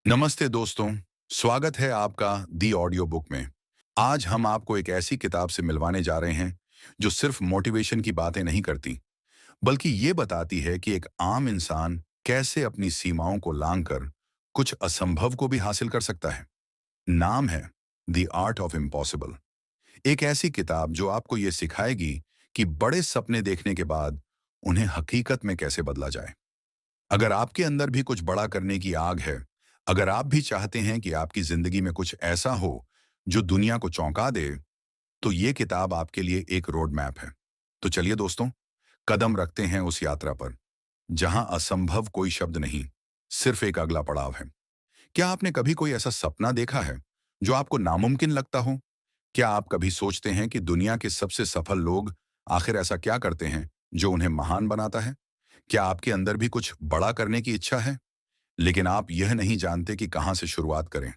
नमस्ते दोस्तों। स्वागत है आपका दी ऑडियो बुक में। आज हम आपको एक ऐसी किताब से मिलवाने जा रहे हैं जो सिर्फ मोटिवेशन की बातें नहीं करती, बल्कि ये बताती है कि एक आम इंसान कैसे अपनी सीमाओं को लांघकर कुछ असंभव को भी हासिल कर सकता है। नाम है द आर्ट ऑफ इम्पॉसिबल। एक ऐसी किताब जो आपको ये सिखाएगी कि बड़े सपने देखने के बाद उन्हें हकीकत में कैसे बदला जाए। अगर आपके अंदर भी कुछ बड़ा करने की आग है, अगर आप भी चाहते हैं कि आपकी जिंदगी में कुछ ऐसा हो जो दुनिया को चौंका दे, तो ये किताब आपके लिए एक रोड मैप है। तो चलिए दोस्तों, कदम रखते हैं उस यात्रा पर, जहां असंभव कोई शब्द नहीं, सिर्फ एक अगला पड़ाव है। क्या आपने कभी कोई ऐसा सपना देखा है जो आपको नामुमकिन लगता हो? क्या आप कभी सोचते हैं कि दुनिया के सबसे सफल लोग आखिर ऐसा क्या करते हैं जो उन्हें महान बनाता है? क्या आपके अंदर भी कुछ बड़ा करने की इच्छा है, लेकिन आप यह नहीं जानते कि कहां से शुरुआत करें?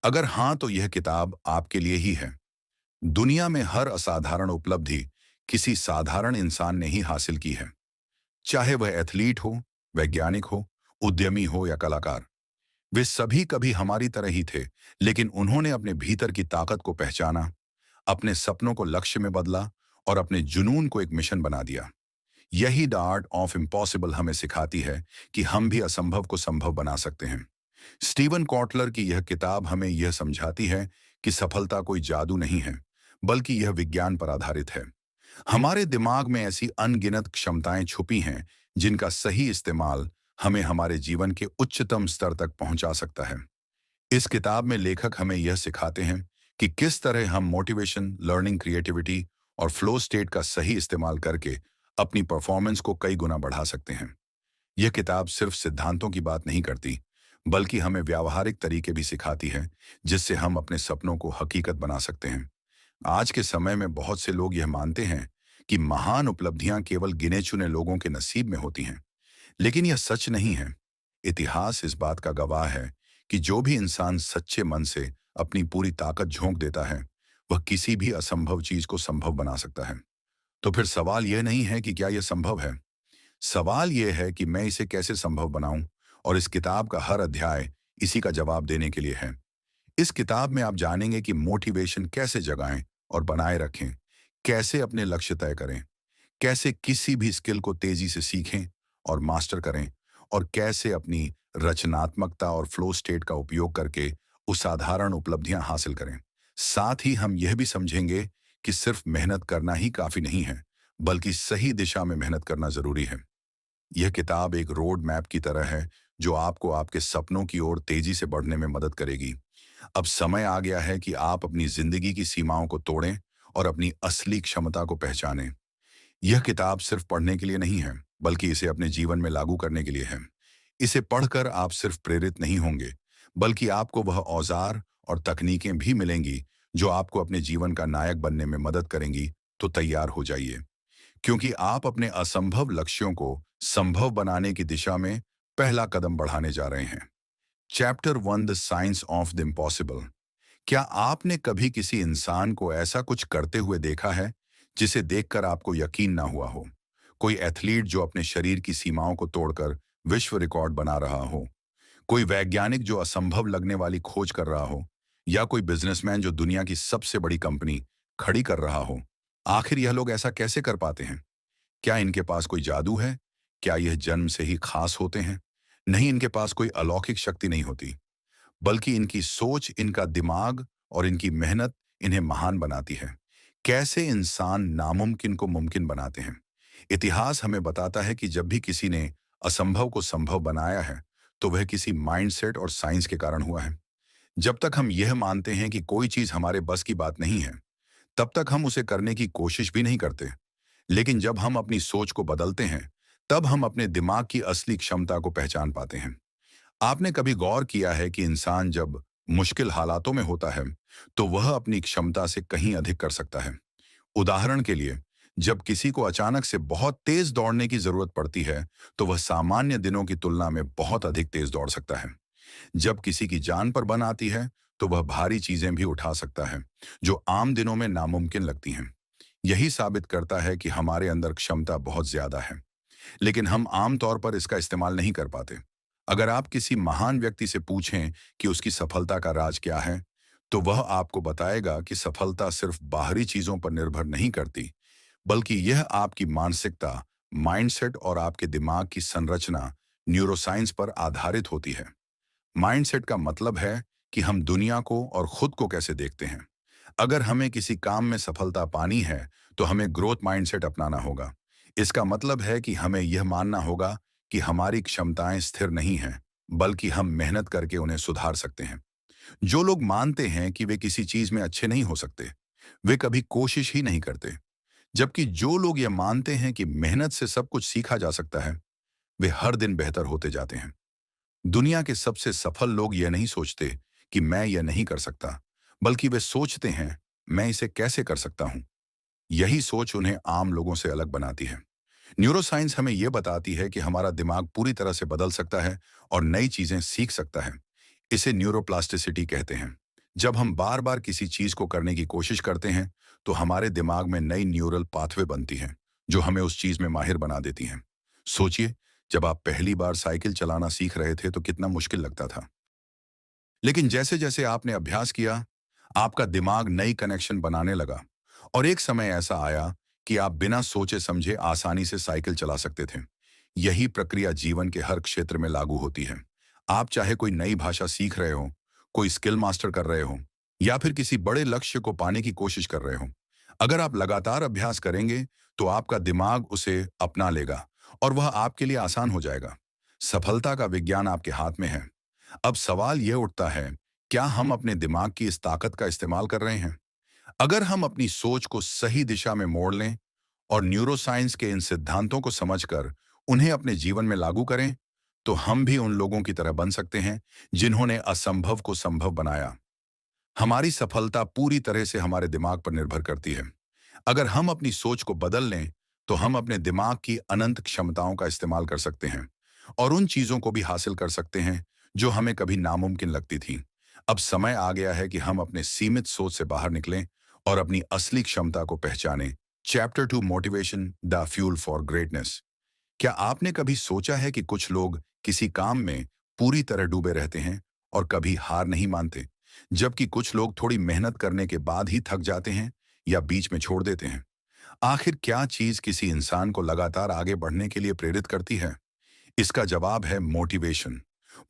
अगर हां, तो यह किताब आपके लिए ही है। दुनिया में हर असाधारण उपलब्धि किसी साधारण इंसान ने ही हासिल की है। चाहे वह एथलीट हो, वैज्ञानिक हो, उद्यमी हो या कलाकार, वे सभी कभी हमारी तरह ही थे, लेकिन उन्होंने अपने भीतर की ताकत को पहचाना, अपने सपनों को लक्ष्य में बदला और अपने जुनून को एक मिशन बना दिया। यही द आर्ट ऑफ इम्पॉसिबल हमें सिखाती है कि हम भी असंभव को संभव बना सकते हैं। स्टीवन कॉटलर की यह किताब हमें यह समझाती है कि सफलता कोई जादू नहीं है, बल्कि यह विज्ञान पर आधारित है। हमारे दिमाग में ऐसी अनगिनत क्षमताएं छुपी हैं जिनका सही इस्तेमाल हमें हमारे जीवन के उच्चतम स्तर तक पहुंचा सकता है। इस किताब में लेखक हमें यह सिखाते हैं कि किस तरह हम मोटिवेशन, लर्निंग, क्रिएटिविटी और फ्लो स्टेट का सही इस्तेमाल करके अपनी परफॉर्मेंस को कई गुना बढ़ा सकते हैं। यह किताब सिर्फ सिद्धांतों की बात नहीं करती, बल्कि हमें व्यावहारिक तरीके भी सिखाती है जिससे हम अपने सपनों को हकीकत बना सकते हैं। आज के समय में बहुत से लोग यह मानते हैं कि महान उपलब्धियां केवल गिने चुने लोगों के नसीब में होती हैं, लेकिन यह सच नहीं है। इतिहास इस बात का गवाह है कि जो भी इंसान सच्चे मन से अपनी पूरी ताकत झोंक देता है, वह किसी भी असंभव चीज को संभव बना सकता है। तो फिर सवाल यह नहीं है कि क्या यह संभव है, सवाल यह है कि मैं इसे कैसे संभव बनाऊं। और इस किताब का हर अध्याय इसी का जवाब देने के लिए है। इस किताब में आप जानेंगे कि मोटिवेशन कैसे जगाएं और बनाए रखें, कैसे अपने लक्ष्य तय करें, कैसे किसी भी स्किल को तेजी से सीखें और मास्टर करें, और कैसे अपनी रचनात्मकता और फ्लो स्टेट का उपयोग करके असाधारण उपलब्धियां हासिल करें। साथ ही हम यह भी समझेंगे कि सिर्फ मेहनत करना ही काफी नहीं है, बल्कि सही दिशा में मेहनत करना जरूरी है। यह किताब एक रोड मैप की तरह है जो आपको आपके सपनों की ओर तेजी से बढ़ने में मदद करेगी। अब समय आ गया है कि आप अपनी जिंदगी की सीमाओं को तोड़ें और अपनी असली क्षमता को पहचानें। यह किताब सिर्फ पढ़ने के लिए नहीं है, बल्कि इसे अपने जीवन में लागू करने के लिए है। इसे पढ़कर आप सिर्फ प्रेरित नहीं होंगे, बल्कि आपको वह औजार और तकनीकें भी मिलेंगी जो आपको अपने जीवन का नायक बनने में मदद करेंगी। तो तैयार हो जाइए, क्योंकि आप अपने असंभव लक्ष्यों को संभव बनाने की दिशा में पहला कदम बढ़ाने जा रहे हैं। Chapter 1, the science of the impossible. क्या आपने कभी किसी इंसान को ऐसा कुछ करते हुए देखा है जिसे देखकर आपको यकीन ना हुआ हो? कोई एथलीट जो अपने शरीर की सीमाओं को तोड़कर विश्व रिकॉर्ड बना रहा हो, कोई वैज्ञानिक जो असंभव लगने वाली खोज कर रहा हो, या कोई बिजनेसमैन जो दुनिया की सबसे बड़ी कंपनी खड़ी कर रहा हो। आखिर यह लोग ऐसा कैसे कर पाते हैं? क्या इनके पास कोई जादू है? क्या यह जन्म से ही खास होते हैं? नहीं, इनके पास कोई अलौकिक शक्ति नहीं होती, बल्कि इनकी सोच, इनका दिमाग और इनकी मेहनत इन्हें महान बनाती है। कैसे इंसान नामुमकिन को मुमकिन बनाते हैं? इतिहास हमें बताता है कि जब भी किसी ने असंभव को संभव बनाया है, तो वह किसी माइंडसेट और साइंस के कारण हुआ है। जब तक हम यह मानते हैं कि कोई चीज हमारे बस की बात नहीं है, तब तक हम उसे करने की कोशिश भी नहीं करते। लेकिन जब हम अपनी सोच को बदलते हैं, तब हम अपने दिमाग की असली क्षमता को पहचान पाते हैं। आपने कभी गौर किया है कि इंसान जब मुश्किल हालातों में होता है, तो वह अपनी क्षमता से कहीं अधिक कर सकता है। उदाहरण के लिए, जब किसी को अचानक से बहुत तेज दौड़ने की जरूरत पड़ती है, तो वह सामान्य दिनों की तुलना में बहुत अधिक तेज दौड़ सकता है। जब किसी की जान पर बन आती है, तो वह भारी चीजें भी उठा सकता है जो आम दिनों में नामुमकिन लगती हैं। यही साबित करता है कि हमारे अंदर क्षमता बहुत ज्यादा है, लेकिन हम आमतौर पर इसका इस्तेमाल नहीं कर पाते। अगर आप किसी महान व्यक्ति से पूछें कि उसकी सफलता का राज क्या है, तो वह आपको बताएगा कि सफलता सिर्फ बाहरी चीजों पर निर्भर नहीं करती, बल्कि यह आपकी मानसिकता, माइंडसेट और आपके दिमाग की संरचना, न्यूरोसाइंस पर आधारित होती है। माइंडसेट का मतलब है कि हम दुनिया को और खुद को कैसे देखते हैं। अगर हमें किसी काम में सफलता पानी है, तो हमें ग्रोथ माइंडसेट अपनाना होगा। इसका मतलब है कि हमें यह मानना होगा कि हमारी क्षमताएं स्थिर नहीं हैं, बल्कि हम मेहनत करके उन्हें सुधार सकते हैं। जो लोग मानते हैं कि वे किसी चीज में अच्छे नहीं हो सकते, वे कभी कोशिश ही नहीं करते। जबकि जो लोग यह मानते हैं कि मेहनत से सब कुछ सीखा जा सकता है, वे हर दिन बेहतर होते जाते हैं। दुनिया के सबसे सफल लोग यह नहीं सोचते कि मैं यह नहीं कर सकता, बल्कि वे सोचते हैं, मैं इसे कैसे कर सकता हूं। यही सोच उन्हें आम लोगों से अलग बनाती है। न्यूरोसाइंस हमें यह बताती है कि हमारा दिमाग पूरी तरह से बदल सकता है और नई चीजें सीख सकता है। इसे न्यूरोप्लास्टिसिटी कहते हैं। जब हम बार बार किसी चीज को करने की कोशिश करते हैं, तो हमारे दिमाग में नई न्यूरल पाथवे बनती हैं, जो हमें उस चीज में माहिर बना देती हैं। सोचिए, जब आप पहली बार साइकिल चलाना सीख रहे थे तो कितना मुश्किल लगता था। लेकिन जैसे जैसे आपने अभ्यास किया, आपका दिमाग नई कनेक्शन बनाने लगा और एक समय ऐसा आया कि आप बिना सोचे समझे आसानी से साइकिल चला सकते थे। यही प्रक्रिया जीवन के हर क्षेत्र में लागू होती है। आप चाहे कोई नई भाषा सीख रहे हो, कोई स्किल मास्टर कर रहे हो, या फिर किसी बड़े लक्ष्य को पाने की कोशिश कर रहे हो, अगर आप लगातार अभ्यास करेंगे, तो आपका दिमाग उसे अपना लेगा और वह आपके लिए आसान हो जाएगा। सफलता का विज्ञान आपके हाथ में है। अब सवाल यह उठता है, क्या हम अपने दिमाग की इस ताकत का इस्तेमाल कर रहे हैं? अगर हम अपनी सोच को सही दिशा में मोड़ लें और न्यूरोसाइंस के इन सिद्धांतों को समझकर उन्हें अपने जीवन में लागू करें, तो हम भी उन लोगों की तरह बन सकते हैं जिन्होंने असंभव को संभव बनाया। हमारी सफलता पूरी तरह से हमारे दिमाग पर निर्भर करती है। अगर हम अपनी सोच को बदल लें, तो हम अपने दिमाग की अनंत क्षमताओं का इस्तेमाल कर सकते हैं और उन चीजों को भी हासिल कर सकते हैं जो हमें कभी नामुमकिन लगती थी। अब समय आ गया है कि हम अपने सीमित सोच से बाहर निकलें और अपनी असली क्षमता को पहचानें। Chapter 2, motivation, the fuel for greatness. क्या आपने कभी सोचा है कि कुछ लोग किसी काम में पूरी तरह डूबे रहते हैं और कभी हार नहीं मानते, जबकि कुछ लोग थोड़ी मेहनत करने के बाद ही थक जाते हैं या बीच में छोड़ देते हैं? आखिर क्या चीज किसी इंसान को लगातार आगे बढ़ने के लिए प्रेरित करती है? इसका जवाब है मोटिवेशन।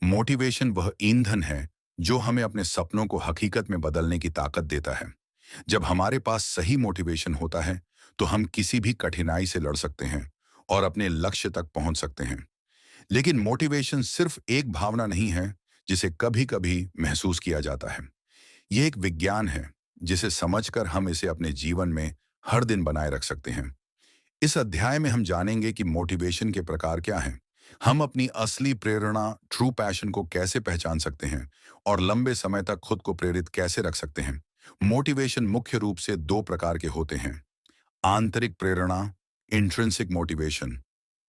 मोटिवेशन वह ईंधन है जो हमें अपने सपनों को हकीकत में बदलने की ताकत देता है। जब हमारे पास सही मोटिवेशन होता है, तो हम किसी भी कठिनाई से लड़ सकते हैं और अपने लक्ष्य तक पहुंच सकते हैं। लेकिन मोटिवेशन सिर्फ एक भावना नहीं है जिसे कभी कभी महसूस किया जाता है। यह एक विज्ञान है जिसे समझकर हम इसे अपने जीवन में हर दिन बनाए रख सकते हैं। इस अध्याय में हम जानेंगे कि मोटिवेशन के प्रकार क्या हैं, हम अपनी असली प्रेरणा, ट्रू पैशन को कैसे पहचान सकते हैं और लंबे समय तक खुद को प्रेरित कैसे रख सकते हैं। मोटिवेशन मुख्य रूप से दो प्रकार के होते हैं। आंतरिक प्रेरणा, इंट्रिंसिक मोटिवेशन।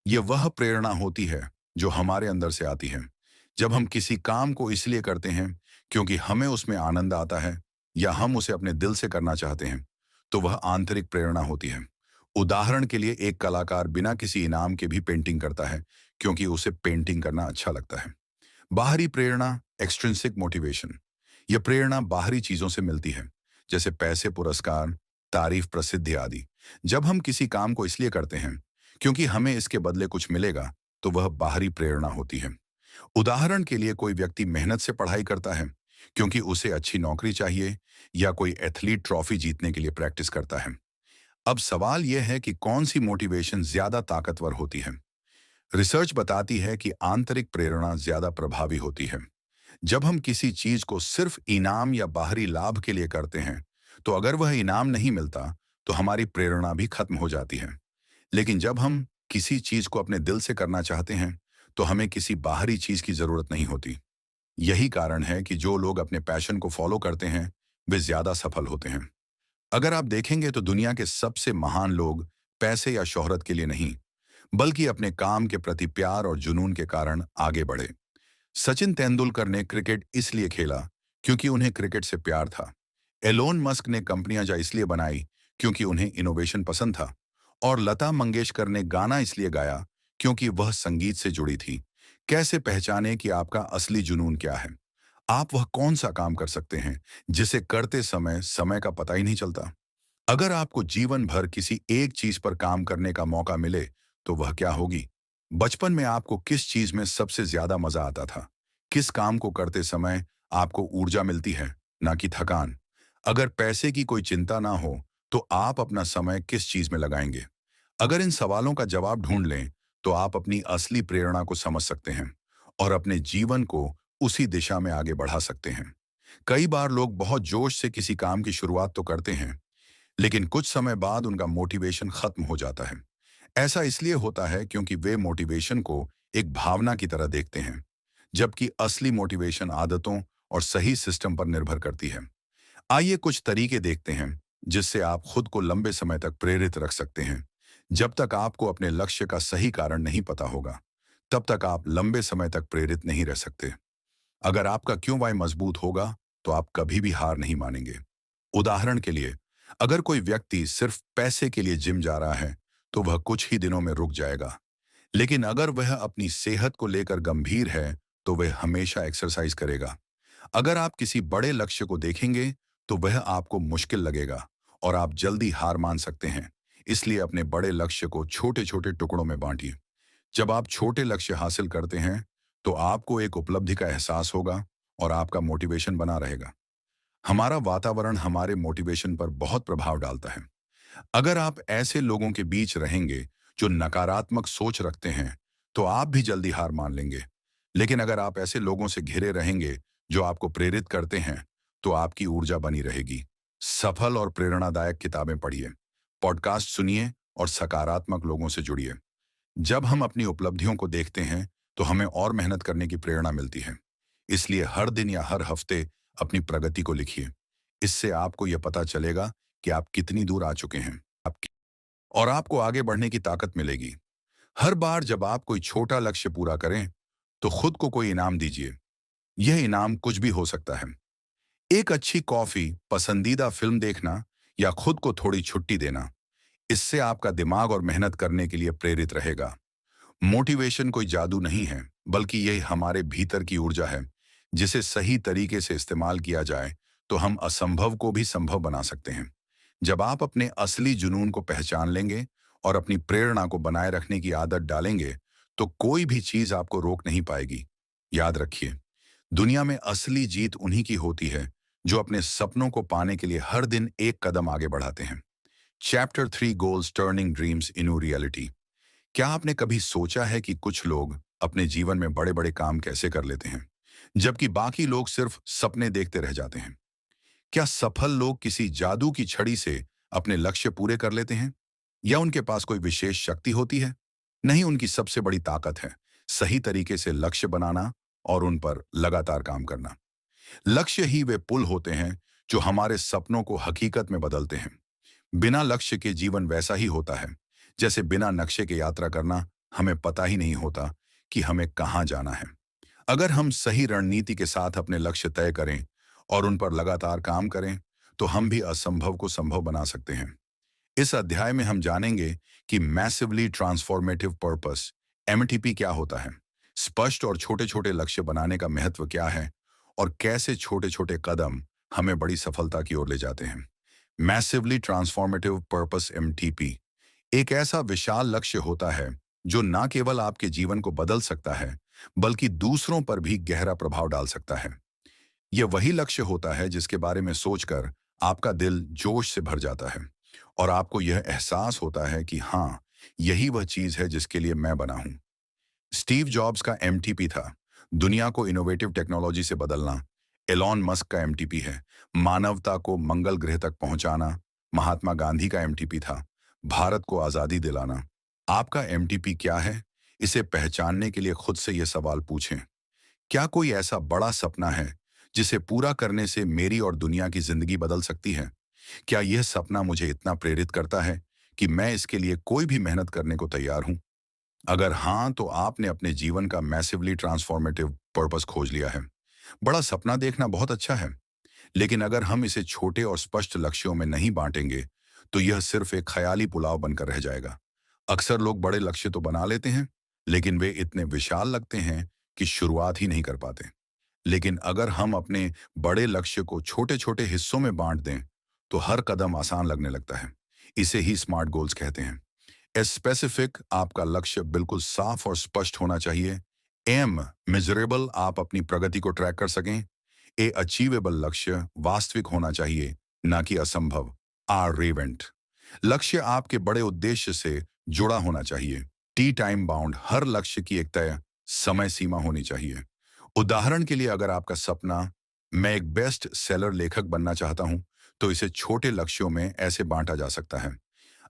यह वह प्रेरणा होती है जो हमारे अंदर से आती है। जब हम किसी काम को इसलिए करते हैं क्योंकि हमें उसमें आनंद आता है या हम उसे अपने दिल से करना चाहते हैं, तो वह आंतरिक प्रेरणा होती है। उदाहरण के लिए, एक कलाकार बिना किसी इनाम के भी पेंटिंग करता है क्योंकि उसे पेंटिंग करना अच्छा लगता है। बाहरी प्रेरणा, एक्सट्रिंसिक मोटिवेशन। यह प्रेरणा बाहरी चीजों से मिलती है, जैसे पैसे, पुरस्कार, तारीफ, प्रसिद्धि आदि। जब हम किसी काम को इसलिए करते हैं क्योंकि हमें इसके बदले कुछ मिलेगा, तो वह बाहरी प्रेरणा होती है। उदाहरण के लिए, कोई व्यक्ति मेहनत से पढ़ाई करता है क्योंकि उसे अच्छी नौकरी चाहिए, या कोई एथलीट ट्रॉफी जीतने के लिए प्रैक्टिस करता है। अब सवाल यह है कि कौन सी मोटिवेशन ज्यादा ताकतवर होती है। रिसर्च बताती है कि आंतरिक प्रेरणा ज्यादा प्रभावी होती है। जब हम किसी चीज को सिर्फ इनाम या बाहरी लाभ के लिए करते हैं, तो अगर वह इनाम नहीं मिलता, तो हमारी प्रेरणा भी खत्म हो जाती है। लेकिन जब हम किसी चीज को अपने दिल से करना चाहते हैं, तो हमें किसी बाहरी चीज की जरूरत नहीं होती। यही कारण है कि जो लोग अपने पैशन को फॉलो करते हैं, वे ज्यादा सफल होते हैं। अगर आप देखेंगे तो दुनिया के सबसे महान लोग पैसे या शोहरत के लिए नहीं, बल्कि अपने काम के प्रति प्यार और जुनून के कारण आगे बढ़े। सचिन तेंदुलकर ने क्रिकेट इसलिए खेला क्योंकि उन्हें क्रिकेट से प्यार था। एलोन मस्क ने कंपनियां जा इसलिए बनाई क्योंकि उन्हें इनोवेशन पसंद था। और लता मंगेशकर ने गाना इसलिए गाया क्योंकि वह संगीत से जुड़ी थी। कैसे पहचाने कि आपका असली जुनून क्या है? आप वह कौन सा काम कर सकते हैं जिसे करते समय समय का पता ही नहीं चलता? अगर आपको जीवन भर किसी एक चीज पर काम करने का मौका मिले, तो वह क्या होगी? बचपन में आपको किस चीज में सबसे ज्यादा मजा आता था? किस काम को करते समय आपको ऊर्जा मिलती है, ना कि थकान? अगर पैसे की कोई चिंता ना हो, तो आप अपना समय किस चीज में लगाएंगे? अगर इन सवालों का जवाब ढूंढ लें, तो आप अपनी असली प्रेरणा को समझ सकते हैं और अपने जीवन को उसी दिशा में आगे बढ़ा सकते हैं। कई बार लोग बहुत जोश से किसी काम की शुरुआत तो करते हैं, लेकिन कुछ समय बाद उनका मोटिवेशन खत्म हो जाता है। ऐसा इसलिए होता है क्योंकि वे मोटिवेशन को एक भावना की तरह देखते हैं, जबकि असली मोटिवेशन आदतों और सही सिस्टम पर निर्भर करती है। आइए कुछ तरीके देखते हैं जिससे आप खुद को लंबे समय तक प्रेरित रख सकते हैं। जब तक आपको अपने लक्ष्य का सही कारण नहीं पता होगा, तब तक आप लंबे समय तक प्रेरित नहीं रह सकते। अगर आपका क्यों वाई मजबूत होगा, तो आप कभी भी हार नहीं मानेंगे। उदाहरण के लिए, अगर कोई व्यक्ति सिर्फ पैसे के लिए जिम जा रहा है, तो वह कुछ ही दिनों में रुक जाएगा। लेकिन अगर वह अपनी सेहत को लेकर गंभीर है, तो वह हमेशा एक्सरसाइज करेगा। अगर आप किसी बड़े लक्ष्य को देखेंगे, तो वह आपको मुश्किल लगेगा और आप जल्दी हार मान सकते हैं। इसलिए अपने बड़े लक्ष्य को छोटे छोटे टुकड़ों में बांटिए। जब आप छोटे लक्ष्य हासिल करते हैं, तो आपको एक उपलब्धि का एहसास होगा और आपका मोटिवेशन बना रहेगा। हमारा वातावरण हमारे मोटिवेशन पर बहुत प्रभाव डालता है। अगर आप ऐसे लोगों के बीच रहेंगे जो नकारात्मक सोच रखते हैं, तो आप भी जल्दी हार मान लेंगे। लेकिन अगर आप ऐसे लोगों से घिरे रहेंगे जो आपको प्रेरित करते हैं, तो आपकी ऊर्जा बनी रहेगी। सफल और प्रेरणादायक किताबें पढ़िए, पॉडकास्ट सुनिए और सकारात्मक लोगों से जुड़िए। जब हम अपनी उपलब्धियों को देखते हैं, तो हमें और मेहनत करने की प्रेरणा मिलती है। इसलिए हर दिन या हर हफ्ते अपनी प्रगति को लिखिए। इससे आपको यह पता चलेगा कि आप कितनी दूर आ चुके हैं आपकी, और आपको आगे बढ़ने की ताकत मिलेगी। हर बार जब आप कोई छोटा लक्ष्य पूरा करें, तो खुद को कोई इनाम दीजिए। यह इनाम कुछ भी हो सकता है। एक अच्छी कॉफी, पसंदीदा फिल्म देखना या खुद को थोड़ी छुट्टी देना। इससे आपका दिमाग और मेहनत करने के लिए प्रेरित रहेगा। मोटिवेशन कोई जादू नहीं है, बल्कि यह हमारे भीतर की ऊर्जा है, जिसे सही तरीके से इस्तेमाल किया जाए तो हम असंभव को भी संभव बना सकते हैं। जब आप अपने असली जुनून को पहचान लेंगे और अपनी प्रेरणा को बनाए रखने की आदत डालेंगे, तो कोई भी चीज आपको रोक नहीं पाएगी। याद रखिए, दुनिया में असली जीत उन्हीं की होती है जो अपने सपनों को पाने के लिए हर दिन एक कदम आगे बढ़ाते हैं। Chapter 3, goals turning dreams into reality. क्या आपने कभी सोचा है कि कुछ लोग अपने जीवन में बड़े बड़े काम कैसे कर लेते हैं, जबकि बाकी लोग सिर्फ सपने देखते रह जाते हैं? क्या सफल लोग किसी जादू की छड़ी से अपने लक्ष्य पूरे कर लेते हैं, या उनके पास कोई विशेष शक्ति होती है? नहीं, उनकी सबसे बड़ी ताकत है सही तरीके से लक्ष्य बनाना और उन पर लगातार काम करना। लक्ष्य ही वे पुल होते हैं जो हमारे सपनों को हकीकत में बदलते हैं। बिना लक्ष्य के जीवन वैसा ही होता है जैसे बिना नक्शे के यात्रा करना। हमें पता ही नहीं होता कि हमें कहाँ जाना है। अगर हम सही रणनीति के साथ अपने लक्ष्य तय करें और उन पर लगातार काम करें, तो हम भी असंभव को संभव बना सकते हैं। इस अध्याय में हम जानेंगे कि मैसिवली ट्रांसफॉर्मेटिव पर्पस, एमटीपी, क्या होता है, स्पष्ट और छोटे छोटे लक्ष्य बनाने का महत्व क्या है, और कैसे छोटे छोटे कदम हमें बड़ी सफलता की ओर ले जाते हैं। मैसिवली ट्रांसफॉर्मेटिव पर्पस, एमटीपी, एक ऐसा विशाल लक्ष्य होता है जो न केवल आपके जीवन को बदल सकता है, बल्कि दूसरों पर भी गहरा प्रभाव डाल सकता है। यह वही लक्ष्य होता है जिसके बारे में सोचकर आपका दिल जोश से भर जाता है और आपको यह एहसास होता है कि हाँ, यही वह चीज है जिसके लिए मैं बना हूं। स्टीव जॉब्स का एमटीपी था दुनिया को इनोवेटिव टेक्नोलॉजी से बदलना। एलॉन मस्क का एमटीपी है मानवता को मंगल ग्रह तक पहुंचाना। महात्मा गांधी का एमटीपी था भारत को आजादी दिलाना। आपका एमटीपी क्या है? इसे पहचानने के लिए खुद से यह सवाल पूछें, क्या कोई ऐसा बड़ा सपना है जिसे पूरा करने से मेरी और दुनिया की जिंदगी बदल सकती है? क्या यह सपना मुझे इतना प्रेरित करता है कि मैं इसके लिए कोई भी मेहनत करने को तैयार हूं? अगर हाँ, तो आपने अपने जीवन का मैसिवली ट्रांसफॉर्मेटिव पर्पस खोज लिया है। बड़ा सपना देखना बहुत अच्छा है, लेकिन अगर हम इसे छोटे और स्पष्ट लक्ष्यों में नहीं बांटेंगे, तो यह सिर्फ एक ख्याली पुलाव बनकर रह जाएगा। अक्सर लोग बड़े लक्ष्य तो बना लेते हैं, लेकिन वे इतने विशाल लगते हैं कि शुरुआत ही नहीं कर पाते। लेकिन अगर हम अपने बड़े लक्ष्य को छोटे छोटे हिस्सों में बांट दें तो हर कदम आसान लगने लगता है। इसे ही स्मार्ट गोल्स कहते हैं। ए स्पेसिफिक, आपका लक्ष्य बिल्कुल साफ और स्पष्ट होना चाहिए। एम मेजरेबल, आप अपनी प्रगति को ट्रैक कर सकें। ए अचीवेबल, लक्ष्य वास्तविक होना चाहिए, ना कि असंभव। आर रेवेंट, लक्ष्य आपके बड़े उद्देश्य से जुड़ा होना चाहिए। टी टाइम बाउंड, हर लक्ष्य की एक तय समय सीमा होनी चाहिए। उदाहरण के लिए, अगर आपका सपना मैं एक बेस्ट सेलर लेखक बनना चाहता हूं, तो इसे छोटे लक्ष्यों में ऐसे बांटा जा सकता है।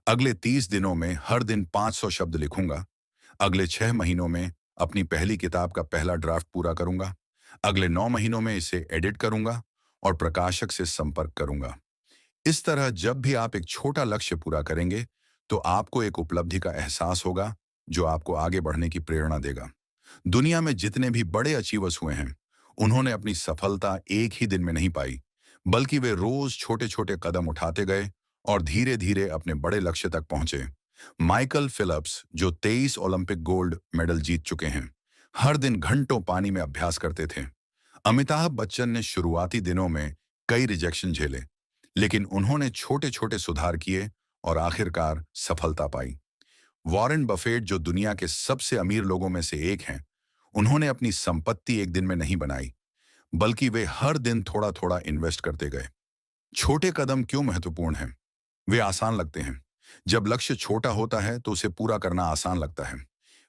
अगले 30 दिनों में हर दिन 500 शब्द लिखूंगा। अगले 6 महीनों में अपनी पहली किताब का पहला ड्राफ्ट पूरा करूंगा। अगले 9 महीनों में इसे एडिट करूंगा और प्रकाशक से संपर्क करूंगा। इस तरह जब भी आप एक छोटा लक्ष्य पूरा करेंगे, तो आपको एक उपलब्धि का एहसास होगा, जो आपको आगे बढ़ने की प्रेरणा देगा। दुनिया में जितने भी बड़े अचीवर्स हुए हैं, उन्होंने अपनी सफलता एक ही दिन में नहीं पाई, बल्कि वे रोज छोटे छोटे कदम उठाते गए और धीरे धीरे अपने बड़े लक्ष्य तक पहुंचे। माइकल फिलिप्स, जो 23 ओलंपिक गोल्ड मेडल जीत चुके हैं, हर दिन घंटों पानी में अभ्यास करते थे। अमिताभ बच्चन ने शुरुआती दिनों में कई रिजेक्शन झेले, लेकिन उन्होंने छोटे छोटे सुधार किए और आखिरकार सफलता पाई। वॉरेन बफेट, जो दुनिया के सबसे अमीर लोगों में से एक हैं, उन्होंने अपनी संपत्ति एक दिन में नहीं बनाई, बल्कि वे हर दिन थोड़ा थोड़ा इन्वेस्ट करते गए। छोटे कदम क्यों महत्वपूर्ण हैं? वे आसान लगते हैं। जब लक्ष्य छोटा होता है तो उसे पूरा करना आसान लगता है।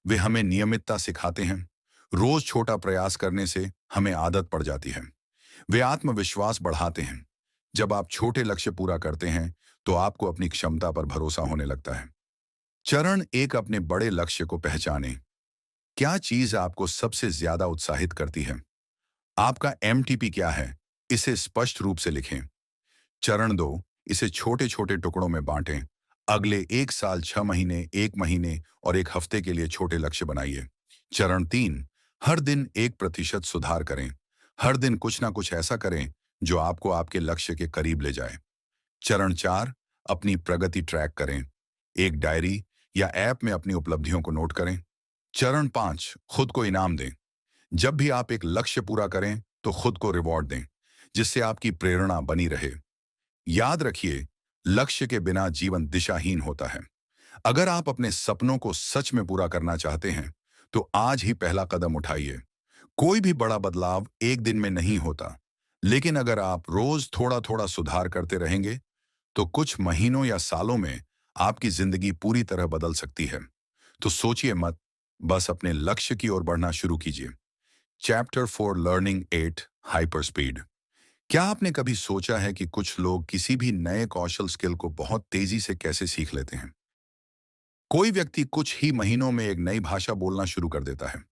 वे हमें नियमितता सिखाते हैं। रोज छोटा प्रयास करने से हमें आदत पड़ जाती है। वे आत्मविश्वास बढ़ाते हैं। जब आप छोटे लक्ष्य पूरा करते हैं तो आपको अपनी क्षमता पर भरोसा होने लगता है। चरण एक, अपने बड़े लक्ष्य को पहचानें। क्या चीज आपको सबसे ज्यादा उत्साहित करती है? आपका एमटीपी क्या है? इसे स्पष्ट रूप से लिखें। चरण दो, इसे छोटे छोटे टुकड़ों में बांटें। अगले 1 साल, 6 महीने, 1 महीने और 1 हफ्ते के लिए छोटे लक्ष्य बनाइए। चरण तीन, हर दिन 1% सुधार करें। हर दिन कुछ ना कुछ ऐसा करें जो आपको आपके लक्ष्य के करीब ले जाए। चरण चार, अपनी प्रगति ट्रैक करें। एक डायरी या ऐप में अपनी उपलब्धियों को नोट करें। चरण पांच, खुद को इनाम दें। जब भी आप एक लक्ष्य पूरा करें तो खुद को रिवॉर्ड दें, जिससे आपकी प्रेरणा बनी रहे। याद रखिए, लक्ष्य के बिना जीवन दिशाहीन होता है। अगर आप अपने सपनों को सच में पूरा करना चाहते हैं, तो आज ही पहला कदम उठाइए। कोई भी बड़ा बदलाव एक दिन में नहीं होता, लेकिन अगर आप रोज थोड़ा थोड़ा सुधार करते रहेंगे, तो कुछ महीनों या सालों में आपकी जिंदगी पूरी तरह बदल सकती है। तो सोचिए मत, बस अपने लक्ष्य की ओर बढ़ना शुरू कीजिए। Chapter 4, learning 8, hyper speed. क्या आपने कभी सोचा है कि कुछ लोग किसी भी नए कौशल स्किल को बहुत तेजी से कैसे सीख लेते हैं? कोई व्यक्ति कुछ ही महीनों में एक नई भाषा बोलना शुरू कर देता है।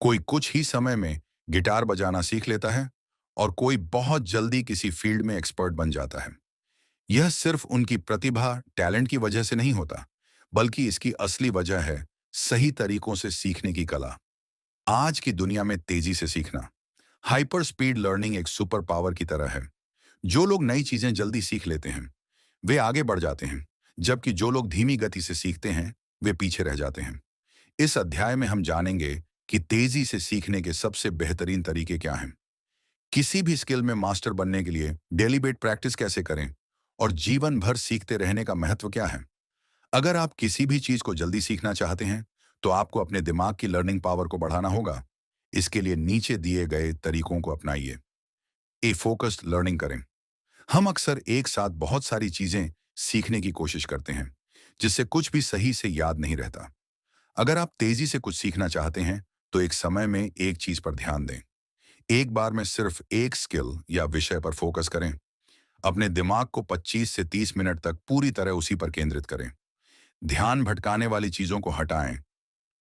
कोई कुछ ही समय में गिटार बजाना सीख लेता है और कोई बहुत जल्दी किसी फील्ड में एक्सपर्ट बन जाता है। यह सिर्फ उनकी प्रतिभा, टैलेंट की वजह से नहीं होता, बल्कि इसकी असली वजह है सही तरीकों से सीखने की कला। आज की दुनिया में तेजी से सीखना, हाइपर स्पीड लर्निंग एक सुपर पावर की तरह है। जो लोग नई चीजें जल्दी सीख लेते हैं, वे आगे बढ़ जाते हैं, जबकि जो लोग धीमी गति से सीखते हैं, वे पीछे रह जाते हैं। इस अध्याय में हम जानेंगे कि तेजी से सीखने के सबसे बेहतरीन तरीके क्या हैं, किसी भी स्किल में मास्टर बनने के लिए डेलीबरेट प्रैक्टिस कैसे करें, और जीवन भर सीखते रहने का महत्व क्या है। अगर आप किसी भी चीज को जल्दी सीखना चाहते हैं, तो आपको अपने दिमाग की लर्निंग पावर को बढ़ाना होगा। इसके लिए नीचे दिए गए तरीकों को अपनाइए। ए फोकस्ड लर्निंग करें। हम अक्सर एक साथ बहुत सारी चीजें सीखने की कोशिश करते हैं, जिससे कुछ भी सही से याद नहीं रहता। अगर आप तेजी से कुछ सीखना चाहते हैं, तो एक समय में एक चीज पर ध्यान दें। एक बार में सिर्फ एक स्किल या विषय पर फोकस करें। अपने दिमाग को 25 से 30 मिनट तक पूरी तरह उसी पर केंद्रित करें। ध्यान भटकाने वाली चीजों को हटाएं।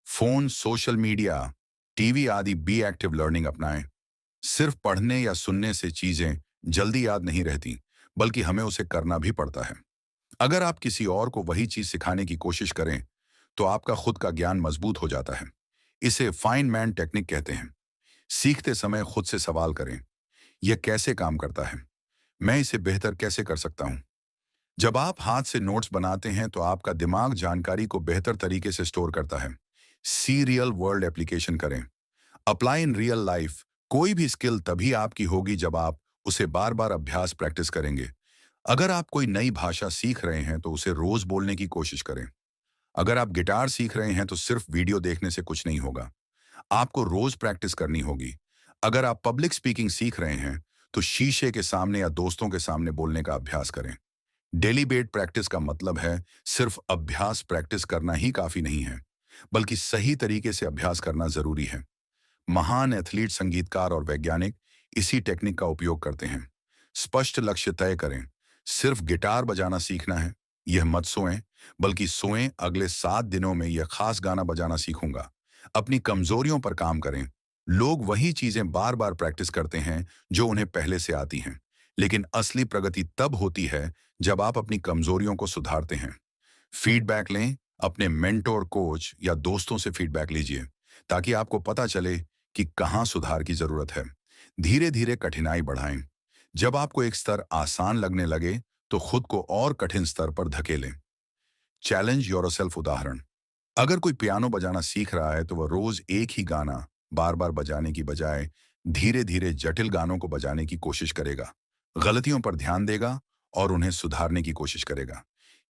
फोन, सोशल मीडिया, टीवी आदि बी एक्टिव लर्निंग अपनाएं। सिर्फ पढ़ने या सुनने से चीजें जल्दी याद नहीं रहती, बल्कि हमें उसे करना भी पड़ता है। अगर आप किसी और को वही चीज सिखाने की कोशिश करें, तो आपका खुद का ज्ञान मजबूत हो जाता है। इसे फाइन मैन टेक्निक कहते हैं। सीखते समय खुद से सवाल करें, यह कैसे काम करता है? मैं इसे बेहतर कैसे कर सकता हूं? जब आप हाथ से नोट्स बनाते हैं, तो आपका दिमाग जानकारी को बेहतर तरीके से स्टोर करता है। सी रियल वर्ल्ड एप्लीकेशन करें। Apply in real life. कोई भी स्किल तभी आपकी होगी जब आप उसे बार बार अभ्यास प्रैक्टिस करेंगे। अगर आप कोई नई भाषा सीख रहे हैं तो उसे रोज बोलने की कोशिश करें। अगर आप गिटार सीख रहे हैं तो सिर्फ वीडियो देखने से कुछ नहीं होगा, आपको रोज प्रैक्टिस करनी होगी। अगर आप पब्लिक स्पीकिंग सीख रहे हैं तो शीशे के सामने या दोस्तों के सामने बोलने का अभ्यास करें। डेलीबेट प्रैक्टिस का मतलब है सिर्फ अभ्यास प्रैक्टिस करना ही काफी नहीं है, बल्कि सही तरीके से अभ्यास करना जरूरी है। महान एथलीट, संगीतकार और वैज्ञानिक इसी टेक्निक का उपयोग करते हैं। स्पष्ट लक्ष्य तय करें। सिर्फ गिटार बजाना सीखना है, यह मत सोएं, बल्कि सोएं अगले 7 दिनों में यह खास गाना बजाना सीखूंगा। अपनी कमजोरियों पर काम करें। लोग वही चीजें बार बार प्रैक्टिस करते हैं जो उन्हें पहले से आती हैं, लेकिन असली प्रगति तब होती है जब आप अपनी कमजोरियों को सुधारते हैं। फीडबैक लें। अपने मेंटोर, कोच या दोस्तों से फीडबैक लीजिए ताकि आपको पता चले कि कहाँ सुधार की जरूरत है। धीरे धीरे कठिनाई बढ़ाएं। जब आपको एक स्तर आसान लगने लगे तो खुद को और कठिन स्तर पर धकेलें। Challenge yourself. उदाहरण, अगर कोई पियानो बजाना सीख रहा है तो वह रोज एक ही गाना बार बार बजाने की बजाय धीरे धीरे जटिल गानों को बजाने की कोशिश करेगा। गलतियों पर ध्यान देगा और उन्हें सुधारने की कोशिश करेगा।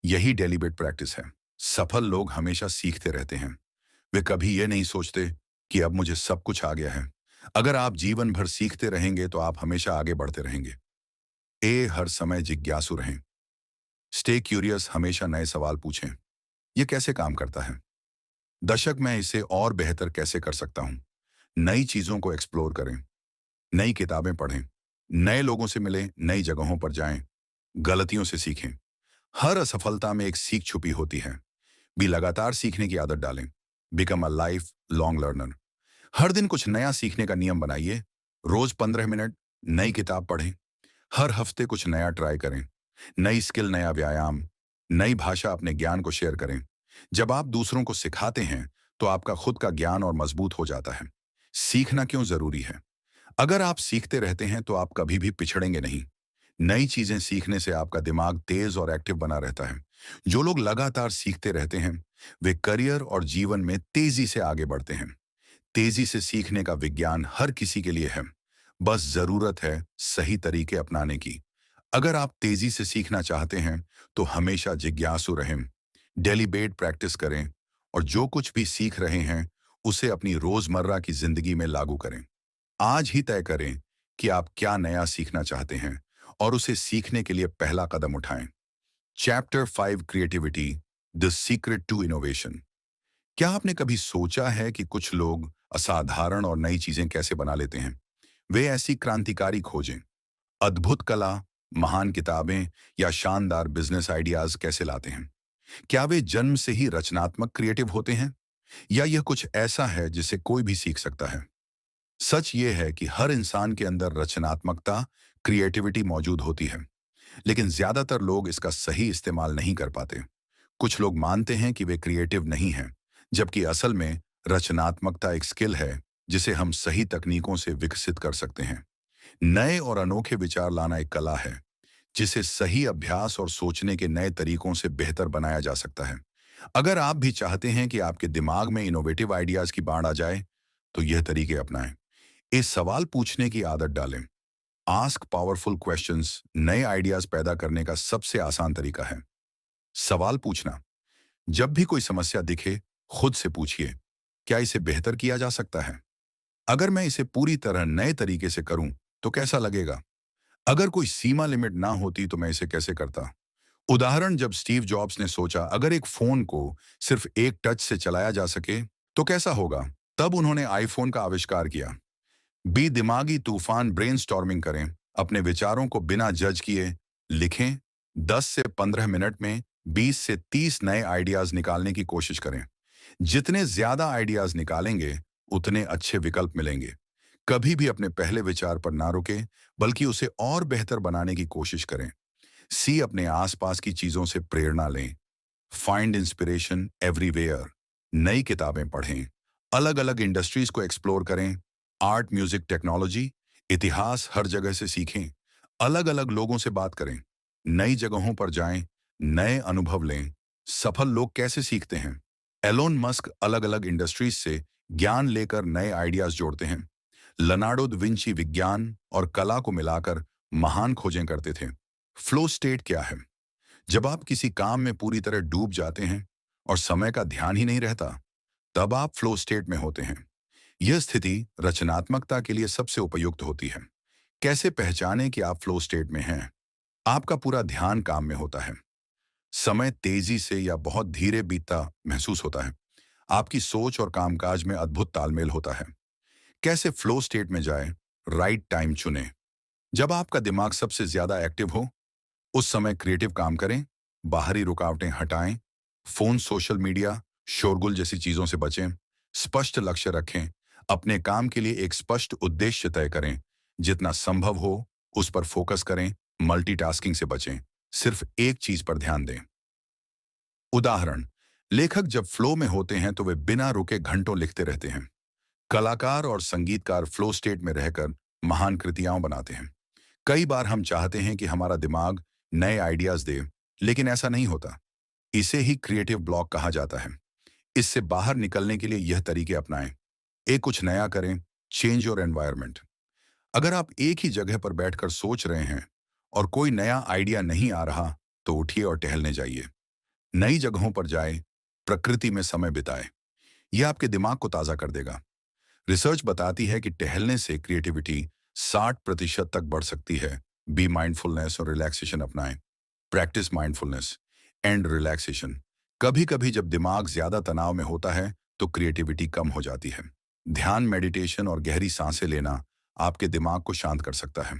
यही डेलिब्रेट प्रैक्टिस है। सफल लोग हमेशा सीखते रहते हैं। वे कभी ये नहीं सोचते कि अब मुझे सब कुछ आ गया है। अगर आप जीवन भर सीखते रहेंगे तो आप हमेशा आगे बढ़ते रहेंगे। हर समय जिज्ञासु रहें। Stay curious. हमेशा नए सवाल पूछें। ये कैसे काम करता है? दशक में इसे और बेहतर कैसे कर सकता हूं? नई चीजों को एक्सप्लोर करें। नई किताबें पढ़ें। नए लोगों से मिलें। नई जगहों पर जाएं। गलतियों से सीखें। हर असफलता में एक सीख छुपी होती है। भी लगातार सीखने की आदत डालें। Become a life long learner. हर दिन कुछ नया सीखने का नियम बनाइए। रोज 15 मिनट नई किताब पढ़ें। हर हफ्ते कुछ नया ट्राई करें। नई स्किल, नया व्यायाम, नई भाषा, अपने ज्ञान को शेयर करें। जब आप दूसरों को सिखाते हैं तो आपका खुद का ज्ञान और मजबूत हो जाता है। सीखना क्यों जरूरी है? अगर आप सीखते रहते हैं तो आप कभी भी पिछड़ेंगे नहीं। नई चीजें सीखने से आपका दिमाग तेज और एक्टिव बना रहता है। जो लोग लगातार सीखते रहते हैं वे करियर और जीवन में तेजी से आगे बढ़ते हैं। तेजी से सीखने का विज्ञान हर किसी के लिए है, बस जरूरत है सही तरीके अपनाने की। अगर आप तेजी से सीखना चाहते हैं तो हमेशा जिज्ञासु रहें। डेलीबेट प्रैक्टिस करें और जो कुछ भी सीख रहे हैं उसे अपनी रोजमर्रा की जिंदगी में लागू करें। आज ही तय करें कि आप क्या नया सीखना चाहते हैं और उसे सीखने के लिए पहला कदम उठाएं। Chapter 5, creativity, the secret to innovation. क्या आपने कभी सोचा है कि कुछ लोग असाधारण और नई चीजें कैसे बना लेते हैं? वे ऐसी क्रांतिकारी खोजें, अद्भुत कला, महान किताबें या शानदार बिजनेस आइडियाज कैसे लाते हैं? क्या वे जन्म से ही रचनात्मक, क्रिएटिव होते हैं या यह कुछ ऐसा है जिसे कोई भी सीख सकता है? सच ये है कि हर इंसान के अंदर रचनात्मकता, क्रिएटिविटी मौजूद होती है, लेकिन ज्यादातर लोग इसका सही इस्तेमाल नहीं कर पाते। कुछ लोग मानते हैं कि वे क्रिएटिव नहीं हैं, जबकि असल में रचनात्मकता एक स्किल है जिसे हम सही तकनीकों से विकसित कर सकते हैं। नए और अनोखे विचार लाना एक कला है जिसे सही अभ्यास और सोचने के नए तरीकों से बेहतर बनाया जा सकता है। अगर आप भी चाहते हैं कि आपके दिमाग में इनोवेटिव आइडियाज की बाढ़ आ जाए तो यह तरीके अपनाएं। इस सवाल पूछने की आदत डालें। आस्क पावरफुल क्वेश्चंस नए आइडियाज पैदा करने का सबसे आसान तरीका है। सवाल पूछना। जब भी कोई समस्या दिखे, खुद से पूछिए, क्या इसे बेहतर किया जा सकता है? अगर मैं इसे पूरी तरह नए तरीके से करूं, तो कैसा लगेगा? अगर कोई सीमा लिमिट ना होती तो मैं इसे कैसे करता? उदाहरण, जब स्टीव जॉब्स ने सोचा अगर एक फोन को सिर्फ एक टच से चलाया जा सके, तो कैसा होगा? तब उन्होंने आईफोन का आविष्कार किया। बी दिमागी तूफान, ब्रेनस्टॉर्मिंग करें। अपने विचारों को बिना जज किए लिखें। 10 से 15 मिनट में 20 से 30 नए आइडियाज निकालने की कोशिश करें। जितने ज्यादा आइडियाज निकालेंगे उतने अच्छे विकल्प मिलेंगे। कभी भी अपने पहले विचार पर ना रुकें, बल्कि उसे और बेहतर बनाने की कोशिश करें। सी अपने आसपास की चीजों से प्रेरणा लें। Find inspiration everywhere. नई किताबें पढ़ें। अलग अलग इंडस्ट्रीज को एक्सप्लोर करें। आर्ट, म्यूजिक, टेक्नोलॉजी, इतिहास, हर जगह से सीखें। अलग अलग लोगों से बात करें। नई जगहों पर जाएं। नए अनुभव लें। सफल लोग कैसे सीखते हैं? एलोन मस्क अलग अलग इंडस्ट्रीज से ज्ञान लेकर नए आइडियाज जोड़ते हैं। लियोनार्डो दा विंची विज्ञान और कला को मिलाकर महान खोजें करते थे। फ्लो स्टेट क्या है? जब आप किसी काम में पूरी तरह डूब जाते हैं और समय का ध्यान ही नहीं रहता, तब आप फ्लो स्टेट में होते हैं। यह स्थिति रचनात्मकता के लिए सबसे उपयुक्त होती है। कैसे पहचानें कि आप फ्लो स्टेट में हैं? आपका पूरा ध्यान काम में होता है। समय तेजी से या बहुत धीरे बीतता महसूस होता है। आपकी सोच और कामकाज में अद्भुत तालमेल होता है। कैसे फ्लो स्टेट में जाएं? राइट टाइम चुनें। जब आपका दिमाग सबसे ज्यादा एक्टिव हो, उस समय क्रिएटिव काम करें, बाहरी रुकावटें हटाएं, फोन, सोशल मीडिया, शोरगुल जैसी चीजों से बचें, स्पष्ट लक्ष्य रखें, अपने काम के लिए एक स्पष्ट उद्देश्य तय करें, जितना संभव हो उस पर फोकस करें, मल्टीटास्किंग से बचें, सिर्फ एक चीज पर ध्यान दें। उदाहरण, लेखक जब फ्लो में होते हैं तो वे बिना रुके घंटों लिखते रहते हैं। कलाकार और संगीतकार फ्लो स्टेट में रहकर महान कृतियां बनाते हैं। कई बार हम चाहते हैं कि हमारा दिमाग नए आइडियाज दे, लेकिन ऐसा नहीं होता। इसे ही क्रिएटिव ब्लॉक कहा जाता है। इससे बाहर निकलने के लिए यह तरीके अपनाएं। एक, कुछ नया करें, चेंज योर एनवायरनमेंट। अगर आप एक ही जगह पर बैठकर सोच रहे हैं और कोई नया आइडिया नहीं आ रहा, तो उठिए और टहलने जाइए। नई जगहों पर जाएं, प्रकृति में समय बिताएं। यह आपके दिमाग को ताज़ा कर देगा। रिसर्च बताती है कि टहलने से क्रिएटिविटी 60% तक बढ़ सकती है। बी माइंडफुलनेस और रिलैक्सेशन अपनाएं। Practice mindfulness and relaxation. कभी कभी जब दिमाग ज्यादा तनाव में होता है तो क्रिएटिविटी कम हो जाती है। ध्यान, मेडिटेशन और गहरी सांसें लेना आपके दिमाग को शांत कर सकता है।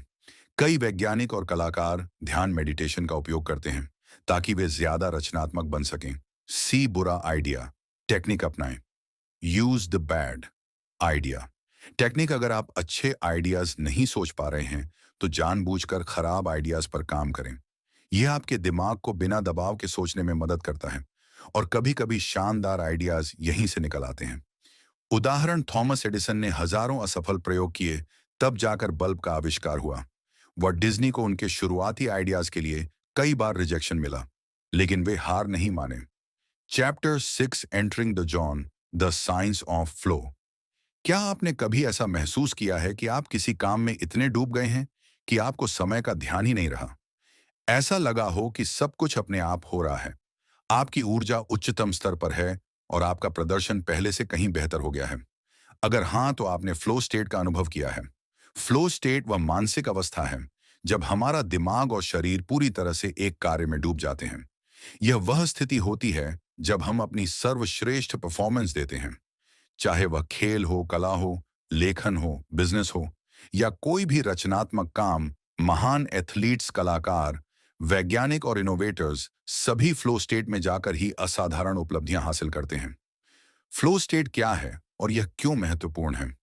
कई वैज्ञानिक और कलाकार ध्यान, मेडिटेशन का उपयोग करते हैं ताकि वे ज्यादा रचनात्मक बन सकें। सी, बुरा आइडिया टेक्निक अपनाएं। Use the bad idea technique. अगर आप अच्छे आइडियाज नहीं सोच पा रहे हैं तो जानबूझकर खराब आइडियाज पर काम करें। यह आपके दिमाग को बिना दबाव के सोचने में मदद करता है और कभी कभी शानदार आइडियाज यहीं से निकल आते हैं। उदाहरण, थॉमस एडिसन ने हजारों असफल प्रयोग किए, तब जाकर बल्ब का आविष्कार हुआ। वॉल्ट डिज्नी को उनके शुरुआती आइडियाज के लिए कई बार रिजेक्शन मिला, लेकिन वे हार नहीं माने। Chapter 6, entering the John, the science of flow. क्या आपने कभी ऐसा महसूस किया है कि आप किसी काम में इतने डूब गए हैं कि आपको समय का ध्यान ही नहीं रहा? ऐसा लगा हो कि सब कुछ अपने आप हो रहा है, आपकी ऊर्जा उच्चतम स्तर पर है और आपका प्रदर्शन पहले से कहीं बेहतर हो गया है। अगर हाँ, तो आपने फ्लो स्टेट का अनुभव किया है। फ्लो स्टेट वह मानसिक अवस्था है जब हमारा दिमाग और शरीर पूरी तरह से एक कार्य में डूब जाते हैं। यह वह स्थिति होती है जब हम अपनी सर्वश्रेष्ठ परफॉर्मेंस देते हैं, चाहे वह खेल हो, कला हो, लेखन हो, बिजनेस हो या कोई भी रचनात्मक काम। महान एथलीट्स, कलाकार, वैज्ञानिक और इनोवेटर्स सभी फ्लो स्टेट में जाकर ही असाधारण उपलब्धियां हासिल करते हैं। फ्लो स्टेट क्या है और यह क्यों महत्वपूर्ण है?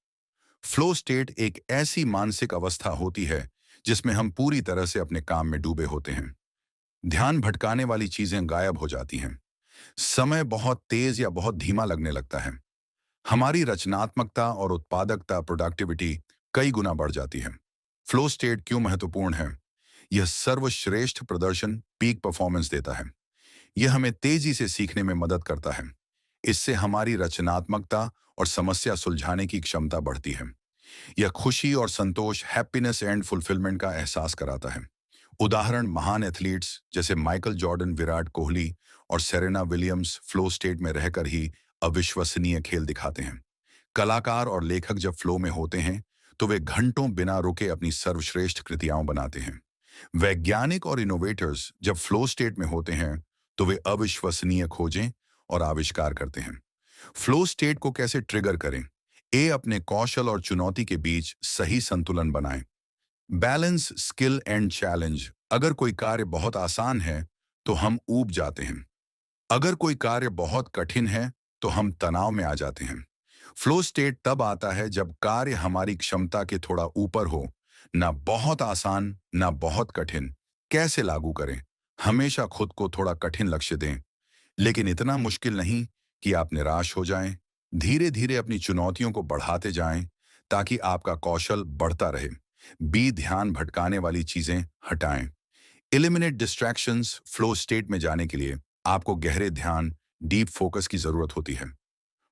फ्लो स्टेट एक ऐसी मानसिक अवस्था होती है जिसमें हम पूरी तरह से अपने काम में डूबे होते हैं। ध्यान भटकाने वाली चीजें गायब हो जाती हैं। समय बहुत तेज या बहुत धीमा लगने लगता है। हमारी रचनात्मकता और उत्पादकता, प्रोडक्टिविटी कई गुना बढ़ जाती है। फ्लो स्टेट क्यों महत्वपूर्ण है? यह सर्वश्रेष्ठ प्रदर्शन, पीक परफॉर्मेंस देता है। यह हमें तेजी से सीखने में मदद करता है। इससे हमारी रचनात्मकता और समस्या सुलझाने की क्षमता बढ़ती है। यह खुशी और संतोष, हैप्पीनेस एंड फुलफिलमेंट का एहसास कराता है। उदाहरण, महान एथलीट्स जैसे माइकल जॉर्डन, विराट कोहली और सेरेना विलियम्स फ्लो स्टेट में रहकर ही अविश्वसनीय खेल दिखाते हैं। कलाकार और लेखक जब फ्लो में होते हैं तो वे घंटों बिना रुके अपनी सर्वश्रेष्ठ कृतियां बनाते हैं। वैज्ञानिक और इनोवेटर्स जब फ्लो स्टेट में होते हैं तो वे अविश्वसनीय खोजें और आविष्कार करते हैं। फ्लो स्टेट को कैसे ट्रिगर करें? ए, अपने कौशल और चुनौती के बीच सही संतुलन बनाएं। Balance skill and challenge. अगर कोई कार्य बहुत आसान है तो हम ऊब जाते हैं। अगर कोई कार्य बहुत कठिन है तो हम तनाव में आ जाते हैं। फ्लो स्टेट तब आता है जब कार्य हमारी क्षमता के थोड़ा ऊपर हो, ना बहुत आसान ना बहुत कठिन। कैसे लागू करें? हमेशा खुद को थोड़ा कठिन लक्ष्य दें, लेकिन इतना मुश्किल नहीं कि आप निराश हो जाएं। धीरे धीरे अपनी चुनौतियों को बढ़ाते जाएं ताकि आपका कौशल बढ़ता रहे। बी, ध्यान भटकाने वाली चीजें हटाएं। Eliminate distractions. फ्लो स्टेट में जाने के लिए आपको गहरे ध्यान, डीप फोकस की जरूरत होती है।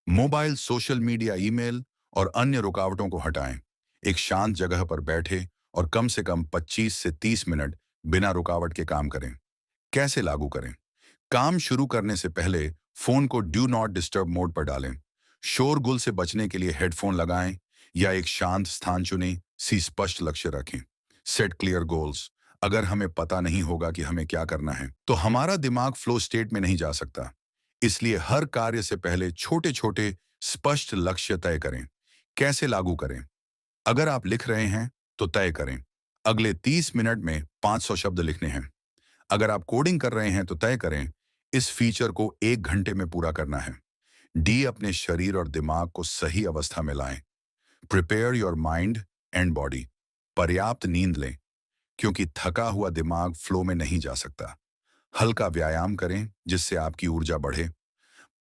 मोबाइल, सोशल मीडिया, ईमेल और अन्य रुकावटों को हटाएं। एक शांत जगह पर बैठे और कम से कम 25 से 30 मिनट बिना रुकावट के काम करें। कैसे लागू करें? काम शुरू करने से पहले फोन को डू नॉट डिस्टर्ब मोड पर डालें। शोरगुल से बचने के लिए हेडफोन लगाएं या एक शांत स्थान चुनें। स्पष्ट लक्ष्य रखें। Set clear goals. अगर हमें पता नहीं होगा कि हमें क्या करना है तो हमारा दिमाग फ्लो स्टेट में नहीं जा सकता। इसलिए हर कार्य से पहले छोटे छोटे स्पष्ट लक्ष्य तय करें। कैसे लागू करें? अगर आप लिख रहे हैं तो तय करें, अगले 30 मिनट में 500 शब्द लिखने हैं। अगर आप कोडिंग कर रहे हैं तो तय करें, इस फीचर को 1 घंटे में पूरा करना है। डी, अपने शरीर और दिमाग को सही अवस्था में लाएं। Prepare your mind and body. पर्याप्त नींद लें, क्योंकि थका हुआ दिमाग फ्लो में नहीं जा सकता। हल्का व्यायाम करें जिससे आपकी ऊर्जा बढ़े।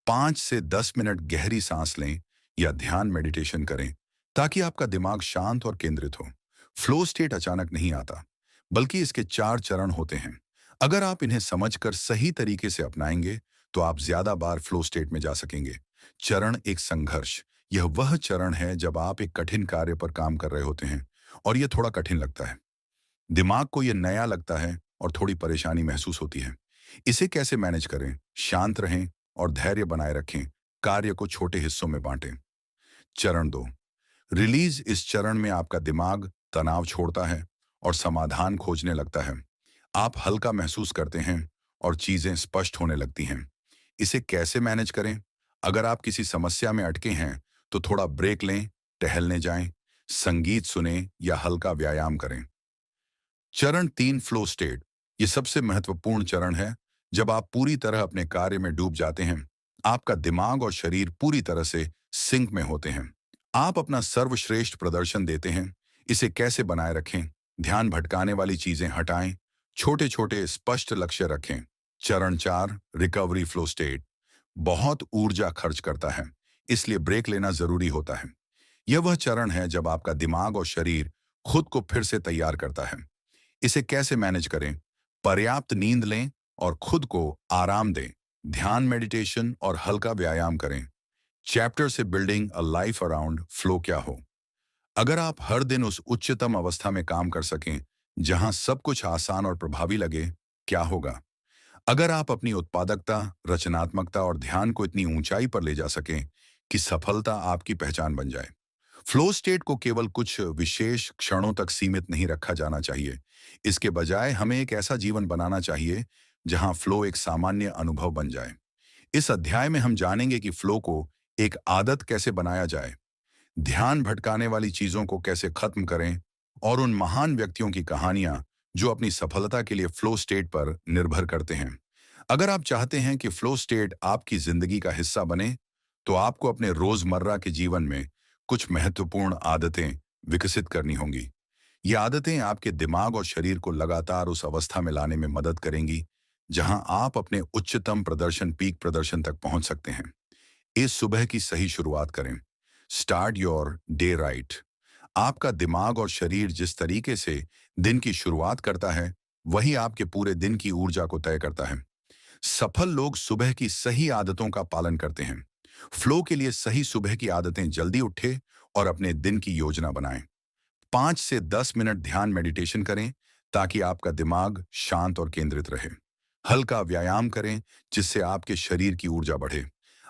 5 से 10 मिनट गहरी सांस लें या ध्यान मेडिटेशन करें ताकि आपका दिमाग शांत और केंद्रित हो। फ्लो स्टेट अचानक नहीं आता, बल्कि इसके 4 चरण होते हैं। अगर आप इन्हें समझकर सही तरीके से अपनाएंगे तो आप ज्यादा बार फ्लो स्टेट में जा सकेंगे। चरण एक, संघर्ष। यह वह चरण है जब आप एक कठिन कार्य पर काम कर रहे होते हैं और यह थोड़ा कठिन लगता है। दिमाग को यह नया लगता है और थोड़ी परेशानी महसूस होती है। इसे कैसे मैनेज करें? शांत रहें और धैर्य बनाए रखें। कार्य को छोटे हिस्सों में बांटें। चरण 2, रिलीज। इस चरण में आपका दिमाग तनाव छोड़ता है और समाधान खोजने लगता है। आप हल्का महसूस करते हैं और चीजें स्पष्ट होने लगती हैं। इसे कैसे मैनेज करें? अगर आप किसी समस्या में अटके हैं तो थोड़ा ब्रेक लें, टहलने जाएं, संगीत सुनें या हल्का व्यायाम करें। चरण 3, फ्लो स्टेट। ये सबसे महत्वपूर्ण चरण है। जब आप पूरी तरह अपने कार्य में डूब जाते हैं, आपका दिमाग और शरीर पूरी तरह से सिंक में होते हैं। आप अपना सर्वश्रेष्ठ प्रदर्शन देते हैं। इसे कैसे बनाए रखें? ध्यान भटकाने वाली चीजें हटाएं, छोटे छोटे स्पष्ट लक्ष्य रखें। चरण 4, रिकवरी फ्लो स्टेट। बहुत ऊर्जा खर्च करता है, इसलिए ब्रेक लेना जरूरी होता है। यह वह चरण है जब आपका दिमाग और शरीर खुद को फिर से तैयार करता है। इसे कैसे मैनेज करें? पर्याप्त नींद लें और खुद को आराम दें। ध्यान, मेडिटेशन और हल्का व्यायाम करें। चैप्टर से building a life around flow क्या हो। अगर आप हर दिन उस उच्चतम अवस्था में काम कर सकें जहां सब कुछ आसान और प्रभावी लगे, क्या होगा? अगर आप अपनी उत्पादकता, रचनात्मकता और ध्यान को इतनी ऊंचाई पर ले जा सकें कि सफलता आपकी पहचान बन जाए। फ्लो स्टेट को केवल कुछ विशेष क्षणों तक सीमित नहीं रखा जाना चाहिए। इसके बजाय हमें एक ऐसा जीवन बनाना चाहिए जहां फ्लो एक सामान्य अनुभव बन जाए। इस अध्याय में हम जानेंगे कि फ्लो को एक आदत कैसे बनाया जाए, ध्यान भटकाने वाली चीजों को कैसे खत्म करें और उन महान व्यक्तियों की कहानियां जो अपनी सफलता के लिए फ्लो स्टेट पर निर्भर करते हैं। अगर आप चाहते हैं कि फ्लो स्टेट आपकी जिंदगी का हिस्सा बने, तो आपको अपने रोजमर्रा के जीवन में कुछ महत्वपूर्ण आदतें विकसित करनी होंगी। ये आदतें आपके दिमाग और शरीर को लगातार उस अवस्था में लाने में मदद करेंगी जहां आप अपने उच्चतम प्रदर्शन, पीक प्रदर्शन तक पहुंच सकते हैं। इस सुबह की सही शुरुआत करें। Start your day right. आपका दिमाग और शरीर जिस तरीके से दिन की शुरुआत करता है, वही आपके पूरे दिन की ऊर्जा को तय करता है। सफल लोग सुबह की सही आदतों का पालन करते हैं। फ्लो के लिए सही सुबह की आदतें: जल्दी उठे और अपने दिन की योजना बनाएं। 5 से 10 मिनट ध्यान, मेडिटेशन करें ताकि आपका दिमाग शांत और केंद्रित रहे। हल्का व्यायाम करें जिससे आपके शरीर की ऊर्जा बढ़े।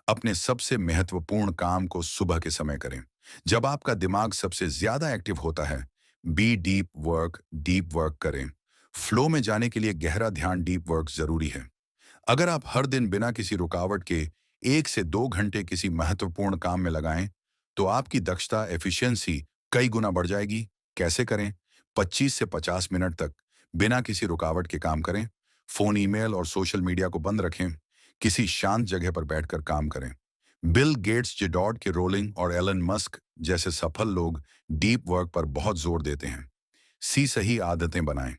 अपने सबसे महत्वपूर्ण काम को सुबह के समय करें जब आपका दिमाग सबसे ज्यादा एक्टिव होता है। बी डीप वर्क करें। फ्लो में जाने के लिए गहरा ध्यान, डीप वर्क जरूरी है। अगर आप हर दिन बिना किसी रुकावट के 1 से 2 घंटे किसी महत्वपूर्ण काम में लगाएं, तो आपकी दक्षता, एफिशिएंसी कई गुना बढ़ जाएगी। कैसे करें? 25 से 50 मिनट तक बिना किसी रुकावट के काम करें। फोन, ईमेल और सोशल मीडिया को बंद रखें। किसी शांत जगह पर बैठकर काम करें। बिल गेट्स, जिडॉट के रोलिंग और एलन मस्क जैसे सफल लोग डीप वर्क पर बहुत जोर देते हैं। सही आदतें बनाएं।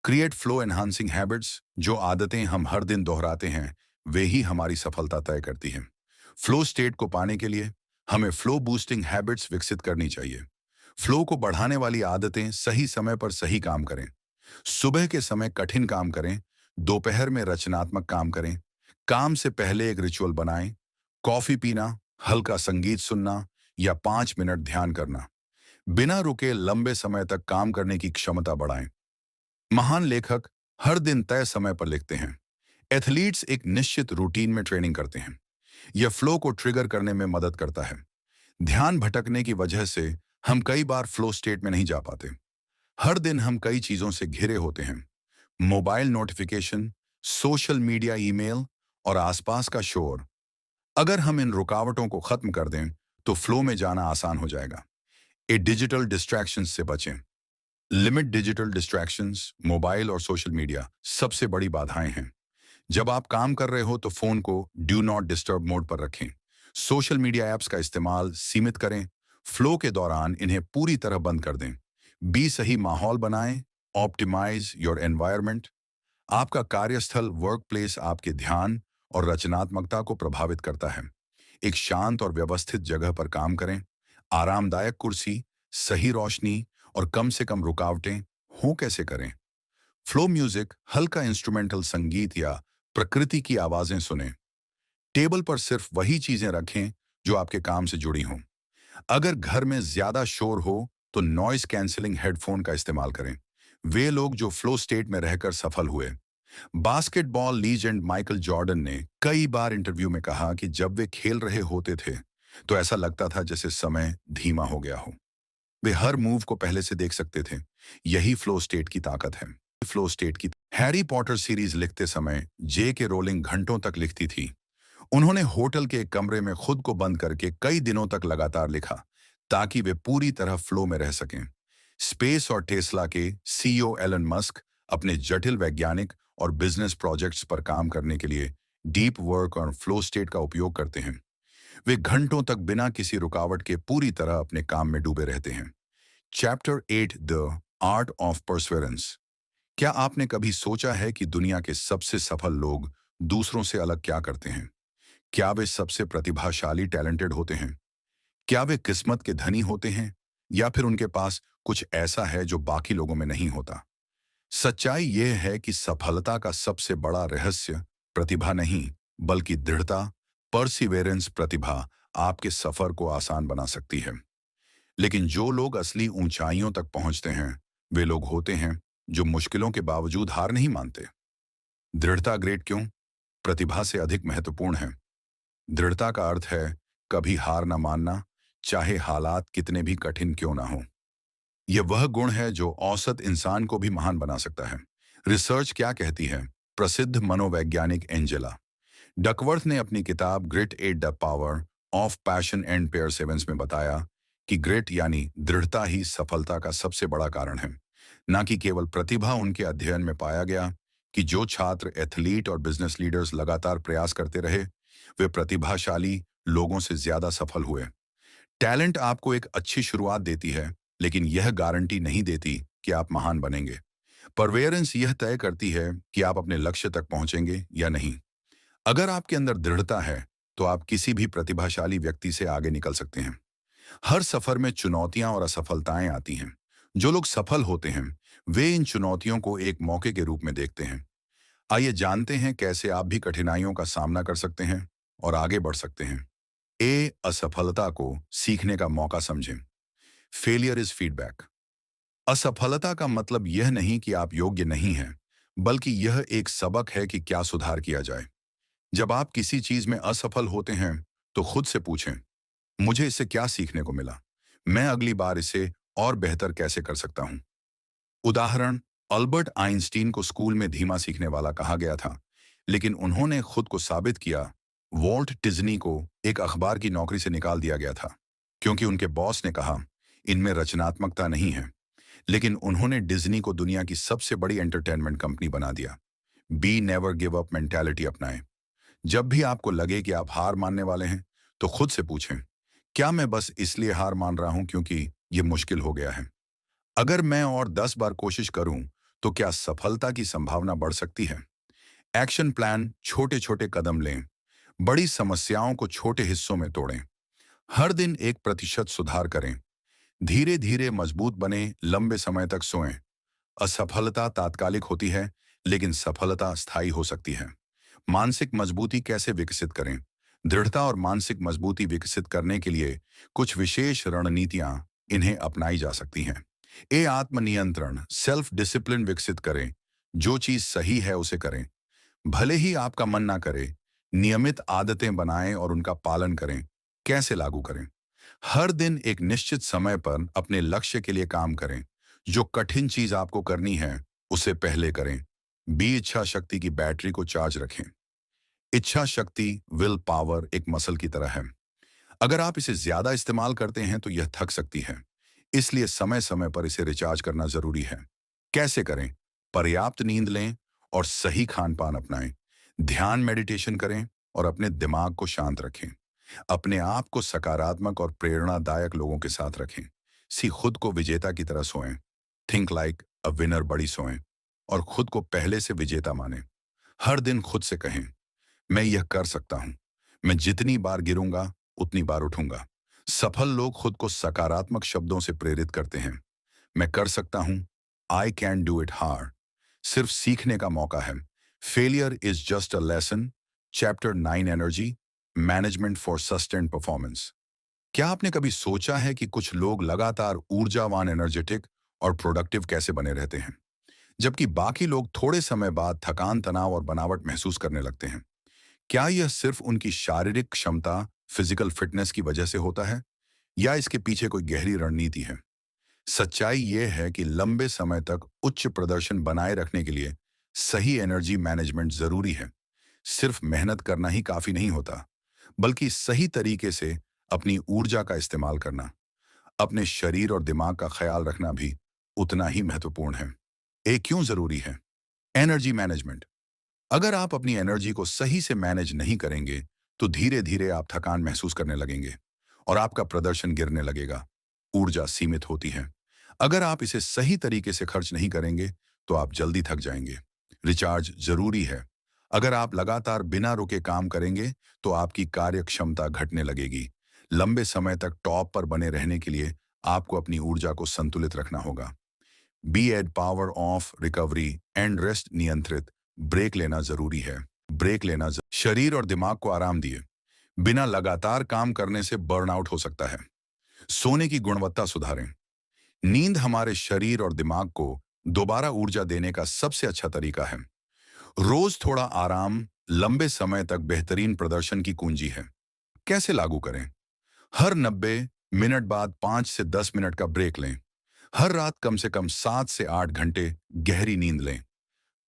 Create flow enhancing habits. जो आदतें हम हर दिन दोहराते हैं, वे ही हमारी सफलता तय करती हैं। फ्लो स्टेट को पाने के लिए हमें फ्लो बूस्टिंग हैबिट्स विकसित करनी चाहिए। फ्लो को बढ़ाने वाली आदतें: सही समय पर सही काम करें। सुबह के समय कठिन काम करें, दोपहर में रचनात्मक काम करें। काम से पहले एक रिचुअल बनाएं: कॉफी पीना, हल्का संगीत सुनना या 5 मिनट ध्यान करना बिना रुके लंबे समय तक काम करने की क्षमता बढ़ाएं। महान लेखक हर दिन तय समय पर लिखते हैं। एथलीट्स एक निश्चित रूटीन में ट्रेनिंग करते हैं। यह फ्लो को ट्रिगर करने में मदद करता है। ध्यान भटकने की वजह से हम कई बार फ्लो स्टेट में नहीं जा पाते। हर दिन हम कई चीजों से घिरे होते हैं। Mobile notification, social media, email और आसपास का शोर। अगर हम इन रुकावटों को खत्म कर दें तो फ्लो में जाना आसान हो जाएगा। ए डिजिटल डिस्ट्रैक्शंस से बचें। लिमिट डिजिटल डिस्ट्रैक्शंस, मोबाइल और सोशल मीडिया सबसे बड़ी बाधाएं हैं। जब आप काम कर रहे हो तो फोन को डू नॉट डिस्टर्ब मोड पर रखें। सोशल मीडिया ऐप्स का इस्तेमाल सीमित करें। फ्लो के दौरान इन्हें पूरी तरह बंद कर दें। बी सही माहौल बनाएं। Optimise your environment. आपका कार्यस्थल वर्क प्लेस आपके ध्यान और रचनात्मकता को प्रभावित करता है। एक शांत और व्यवस्थित जगह पर काम करें। आरामदायक कुर्सी, सही रोशनी और कम से कम रुकावटें हों कैसे करें। फ्लो म्यूजिक, हल्का इंस्ट्रूमेंटल संगीत या प्रकृति की आवाजें सुनें। टेबल पर सिर्फ वही चीजें रखें जो आपके काम से जुड़ी हों। अगर घर में ज्यादा शोर हो तो नॉइस कैंसलिंग हेडफोन का इस्तेमाल करें। वे लोग जो फ्लो स्टेट में रहकर सफल हुए। बास्केटबॉल लीजेंड माइकल जॉर्डन ने कई बार इंटरव्यू में कहा कि जब वे खेल रहे होते थे तो ऐसा लगता था जैसे समय धीमा हो गया हो। वे हर मूव को पहले से देख सकते थे। यही फ्लो स्टेट की ताकत है। फ्लो स्टेट की हैरी पॉटर सीरीज लिखते समय जे के रोलिंग घंटों तक लिखती थी। उन्होंने होटल के एक कमरे में खुद को बंद करके कई दिनों तक लगातार लिखा ताकि वे पूरी तरह फ्लो में रह सकें। स्पेस और टेस्ला के सीईओ एलन मस्क अपने जटिल वैज्ञानिक और बिजनेस प्रोजेक्ट्स पर काम करने के लिए डीप वर्क और फ्लो स्टेट का उपयोग करते हैं। वे घंटों तक बिना किसी रुकावट के पूरी तरह अपने काम में डूबे रहते हैं। Chapter 8, the art of Perseverance. क्या आपने कभी सोचा है कि दुनिया के सबसे सफल लोग दूसरों से अलग क्या करते हैं? क्या वे सबसे प्रतिभाशाली टैलेंटेड होते हैं? क्या वे किस्मत के धनी होते हैं या फिर उनके पास कुछ ऐसा है जो बाकी लोगों में नहीं होता? सच्चाई यह है कि सफलता का सबसे बड़ा रहस्य प्रतिभा नहीं बल्कि दृढ़ता, परसिवेरेंस। प्रतिभा आपके सफर को आसान बना सकती है, लेकिन जो लोग असली ऊंचाइयों तक पहुंचते हैं वे लोग होते हैं जो मुश्किलों के बावजूद हार नहीं मानते। दृढ़ता ग्रेट क्यों? प्रतिभा से अधिक महत्वपूर्ण है। दृढ़ता का अर्थ है कभी हार ना मानना, चाहे हालात कितने भी कठिन क्यों ना हो। यह वह गुण है जो औसत इंसान को भी महान बना सकता है। रिसर्च क्या कहती है? प्रसिद्ध मनोवैज्ञानिक एंजेला डकवर्थ ने अपनी किताब grit at the power of passion and perseverance में बताया कि ग्रिट यानी दृढ़ता ही सफलता का सबसे बड़ा कारण है। न कि केवल प्रतिभा। उनके अध्ययन में पाया गया कि जो छात्र, एथलीट और बिजनेस लीडर्स लगातार प्रयास करते रहे वे प्रतिभाशाली लोगों से ज्यादा सफल हुए। टैलेंट आपको एक अच्छी शुरुआत देती है, लेकिन यह गारंटी नहीं देती कि आप महान बनेंगे। परवेरेंस यह तय करती है कि आप अपने लक्ष्य तक पहुंचेंगे या नहीं। अगर आपके अंदर दृढ़ता है तो आप किसी भी प्रतिभाशाली व्यक्ति से आगे निकल सकते हैं। हर सफर में चुनौतियां और असफलताएं आती हैं। जो लोग सफल होते हैं वे इन चुनौतियों को एक मौके के रूप में देखते हैं। आइए जानते हैं कैसे आप भी कठिनाइयों का सामना कर सकते हैं और आगे बढ़ सकते हैं। असफलता को सीखने का मौका समझें। Failure is feedback. असफलता का मतलब यह नहीं कि आप योग्य नहीं हैं, बल्कि यह एक सबक है कि क्या सुधार किया जाए। जब आप किसी चीज में असफल होते हैं तो खुद से पूछें, मुझे इससे क्या सीखने को मिला? मैं अगली बार इसे और बेहतर कैसे कर सकता हूं? उदाहरण, अल्बर्ट आइंस्टीन को स्कूल में धीमा सीखने वाला कहा गया था, लेकिन उन्होंने खुद को साबित किया। वॉल्ट डिज्नी को एक अखबार की नौकरी से निकाल दिया गया था क्योंकि उनके बॉस ने कहा इनमें रचनात्मकता नहीं है, लेकिन उन्होंने डिज्नी को दुनिया की सबसे बड़ी एंटरटेनमेंट कंपनी बना दिया। Be never give up mentality अपनाएं। जब भी आपको लगे कि आप हार मानने वाले हैं तो खुद से पूछें, क्या मैं बस इसलिए हार मान रहा हूं क्योंकि यह मुश्किल हो गया है? अगर मैं और 10 बार कोशिश करूं तो क्या सफलता की संभावना बढ़ सकती है? एक्शन प्लान, छोटे छोटे कदम लें। बड़ी समस्याओं को छोटे हिस्सों में तोड़ें। हर दिन 1% सुधार करें। धीरे धीरे मजबूत बने, लंबे समय तक सोएं। असफलता तात्कालिक होती है, लेकिन सफलता स्थायी हो सकती है। मानसिक मजबूती कैसे विकसित करें? दृढ़ता और मानसिक मजबूती विकसित करने के लिए कुछ विशेष रणनीतियां इन्हें अपनाई जा सकती हैं। आत्मनियंत्रण, सेल्फ डिसिप्लिन विकसित करें। जो चीज सही है उसे करें, भले ही आपका मन ना करे। नियमित आदतें बनाएं और उनका पालन करें। कैसे लागू करें? हर दिन एक निश्चित समय पर अपने लक्ष्य के लिए काम करें। जो कठिन चीज आपको करनी है उसे पहले करें। बी इच्छा शक्ति की बैटरी को चार्ज रखें। इच्छा शक्ति, विल पावर, एक मसल की तरह है। अगर आप इसे ज्यादा इस्तेमाल करते हैं तो यह थक सकती है। इसलिए समय समय पर इसे रिचार्ज करना जरूरी है। कैसे करें? पर्याप्त नींद लें और सही खान पान अपनाएं। ध्यान, मेडिटेशन करें और अपने दिमाग को शांत रखें। अपने आप को सकारात्मक और प्रेरणादायक लोगों के साथ रखें। खुद को विजेता की तरह सोएं। थिंक लाइक अ विनर, बड़ी सोएं और खुद को पहले से विजेता मानें। हर दिन खुद से कहें, मैं यह कर सकता हूं। मैं जितनी बार गिरूंगा उतनी बार उठूंगा। सफल लोग खुद को सकारात्मक शब्दों से प्रेरित करते हैं। मैं कर सकता हूं। I can do it hard. सिर्फ सीखने का मौका है। Failure is just a lesson. Chapter 9, energy management for sustained performance. क्या आपने कभी सोचा है कि कुछ लोग लगातार ऊर्जावान, एनर्जेटिक और प्रोडक्टिव कैसे बने रहते हैं, जबकि बाकी लोग थोड़े समय बाद थकान, तनाव और बनावट महसूस करने लगते हैं? क्या यह सिर्फ उनकी शारीरिक क्षमता, फिजिकल फिटनेस की वजह से होता है, या इसके पीछे कोई गहरी रणनीति है? सच्चाई यह है कि लंबे समय तक उच्च प्रदर्शन बनाए रखने के लिए सही एनर्जी मैनेजमेंट जरूरी है। सिर्फ मेहनत करना ही काफी नहीं होता, बल्कि सही तरीके से अपनी ऊर्जा का इस्तेमाल करना, अपने शरीर और दिमाग का ख्याल रखना भी उतना ही महत्वपूर्ण है। क्यों जरूरी है एनर्जी मैनेजमेंट? अगर आप अपनी एनर्जी को सही से मैनेज नहीं करेंगे तो धीरे धीरे आप थकान महसूस करने लगेंगे और आपका प्रदर्शन गिरने लगेगा। ऊर्जा सीमित होती है। अगर आप इसे सही तरीके से खर्च नहीं करेंगे तो आप जल्दी थक जाएंगे। रिचार्ज जरूरी है। अगर आप लगातार बिना रुके काम करेंगे तो आपकी कार्य क्षमता घटने लगेगी। लंबे समय तक टॉप पर बने रहने के लिए आपको अपनी ऊर्जा को संतुलित रखना होगा। Be at power of recovery and rest नियंत्रित। ब्रेक लेना जरूरी है। शरीर और दिमाग को आराम दिए। बिना लगातार काम करने से बर्नआउट हो सकता है। सोने की गुणवत्ता सुधारें। नींद हमारे शरीर और दिमाग को दोबारा ऊर्जा देने का सबसे अच्छा तरीका है। रोज थोड़ा आराम लंबे समय तक बेहतरीन प्रदर्शन की कुंजी है। कैसे लागू करें? हर 90 मिनट बाद 5 से 10 मिनट का ब्रेक लें। हर रात कम से कम 7 से 8 घंटे गहरी नींद लें।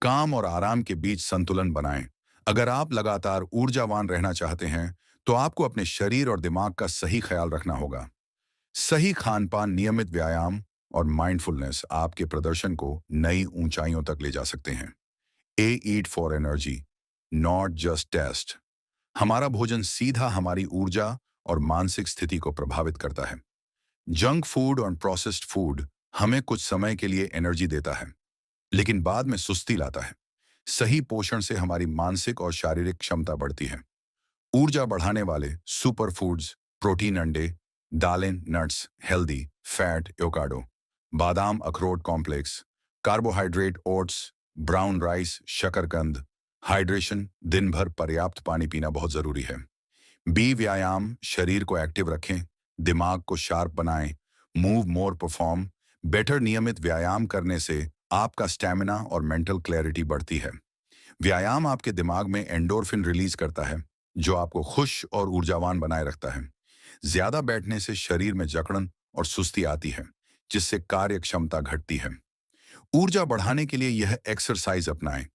काम और आराम के बीच संतुलन बनाएं। अगर आप लगातार ऊर्जावान रहना चाहते हैं तो आपको अपने शरीर और दिमाग का सही ख्याल रखना होगा। सही खान-पान, नियमित व्यायाम और माइंडफुलनेस आपके प्रदर्शन को नई ऊंचाइयों तक ले जा सकते हैं। Eat for energy, not just taste. हमारा भोजन सीधा हमारी ऊर्जा और मानसिक स्थिति को प्रभावित करता है। जंक फूड और प्रोसेस्ड फूड हमें कुछ समय के लिए एनर्जी देता है, लेकिन बाद में सुस्ती लाता है। सही पोषण से हमारी मानसिक और शारीरिक क्षमता बढ़ती है। ऊर्जा बढ़ाने वाले सुपर फूड्स, प्रोटीन, अंडे, दालें, नट्स, हेल्दी फैट, एवोकाडो, बादाम, अखरोट complex, carbohydrate, oats, brown rice, शकरकंद। हाइड्रेशन, दिन भर पर्याप्त पानी पीना बहुत जरूरी है। व्यायाम, शरीर को एक्टिव रखें, दिमाग को शार्प बनाएं। Move more perform better. नियमित व्यायाम करने से आपका स्टैमिना और मेंटल क्लैरिटी बढ़ती है। व्यायाम आपके दिमाग में एंडोर्फिन रिलीज करता है, जो आपको खुश और ऊर्जावान बनाए रखता है। ज्यादा बैठने से शरीर में जकड़न और सुस्ती आती है, जिससे कार्य क्षमता घटती है। ऊर्जा बढ़ाने के लिए यह एक्सरसाइज अपनाएं।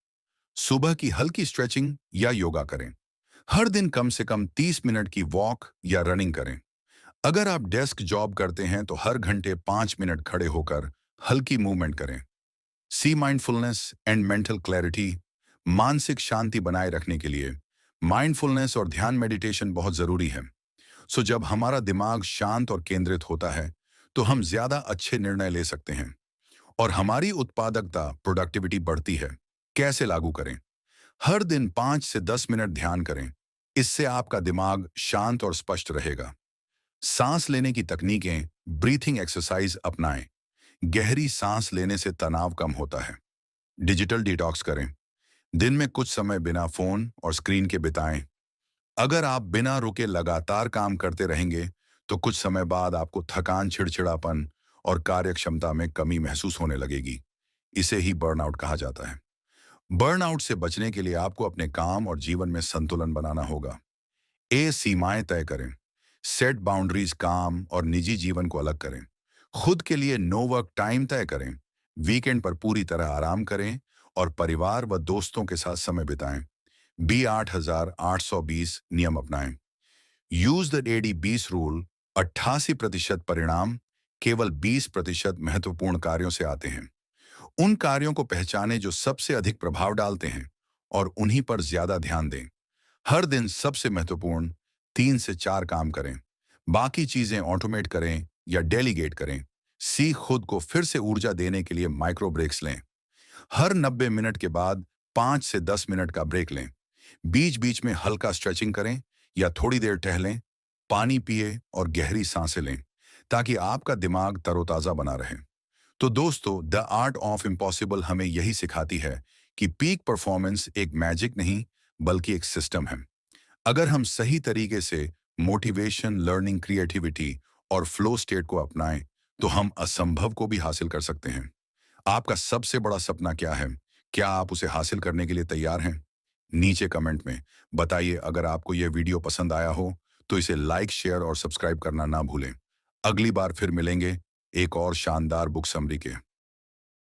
सुबह की हल्की स्ट्रेचिंग या योगा करें। हर दिन कम से कम 30 मिनट की वॉक या रनिंग करें। अगर आप डेस्क जॉब करते हैं तो हर घंटे 5 मिनट खड़े होकर हल्की मूवमेंट करें। Mindfulness and mental clarity. मानसिक शांति बनाए रखने के लिए माइंडफुलनेस और ध्यान, मेडिटेशन बहुत जरूरी है। जब हमारा दिमाग शांत और केंद्रित होता है तो हम ज्यादा अच्छे निर्णय ले सकते हैं और हमारी उत्पादकता, प्रोडक्टिविटी बढ़ती है। कैसे लागू करें? हर दिन 5 से 10 मिनट ध्यान करें। इससे आपका दिमाग शांत और स्पष्ट रहेगा। सांस लेने की तकनीकें, ब्रीथिंग एक्सरसाइज अपनाएं। गहरी सांस लेने से तनाव कम होता है। डिजिटल डिटॉक्स करें। दिन में कुछ समय बिना फोन और स्क्रीन के बिताएं। अगर आप बिना रुके लगातार काम करते रहेंगे, तो कुछ समय बाद आपको थकान, चिड़चिड़ापन और कार्यक्षमता में कमी महसूस होने लगेगी। इसे ही बर्नआउट कहा जाता है। बर्नआउट से बचने के लिए आपको अपने काम और जीवन में संतुलन बनाना होगा। सीमाएं तय करें। सेट बाउंड्रीज, काम और निजी जीवन को अलग करें। खुद के लिए नो वर्क टाइम तय करें। वीकेंड पर पूरी तरह आराम करें और परिवार व दोस्तों के साथ समय बिताएं। बी 8820 नियम अपनाएं। Use the 80-20 rule. 88% परिणाम केवल 20% महत्वपूर्ण कार्यों से आते हैं। उन कार्यों को पहचानें जो सबसे अधिक प्रभाव डालते हैं और उन्हीं पर ज्यादा ध्यान दें। हर दिन सबसे महत्वपूर्ण 3 से 4 काम करें। बाकी चीजें ऑटोमेट करें या डेलीगेट करें। खुद को फिर से ऊर्जा देने के लिए माइक्रो ब्रेक्स लें। हर 90 मिनट के बाद 5 से 10 मिनट का ब्रेक लें। बीच बीच में हल्का स्ट्रेचिंग करें या थोड़ी देर टहलें। पानी पिए और गहरी सांसें लें ताकि आपका दिमाग तरोताजा बना रहे। तो दोस्तों, द आर्ट ऑफ इम्पॉसिबल हमें यही सिखाती है कि पीक परफॉर्मेंस एक मैजिक नहीं, बल्कि एक सिस्टम है। अगर हम सही तरीके से मोटिवेशन, लर्निंग, क्रिएटिविटी और फ्लो स्टेट को अपनाएं, तो हम असंभव को भी हासिल कर सकते हैं। आपका सबसे बड़ा सपना क्या है? क्या आप उसे हासिल करने के लिए तैयार हैं? नीचे कमेंट में बताइए। अगर आपको यह वीडियो पसंद आया हो, तो इसे लाइक, शेयर और सब्सक्राइब करना ना भूलें। अगली बार फिर मिलेंगे एक और शानदार बुक समरी के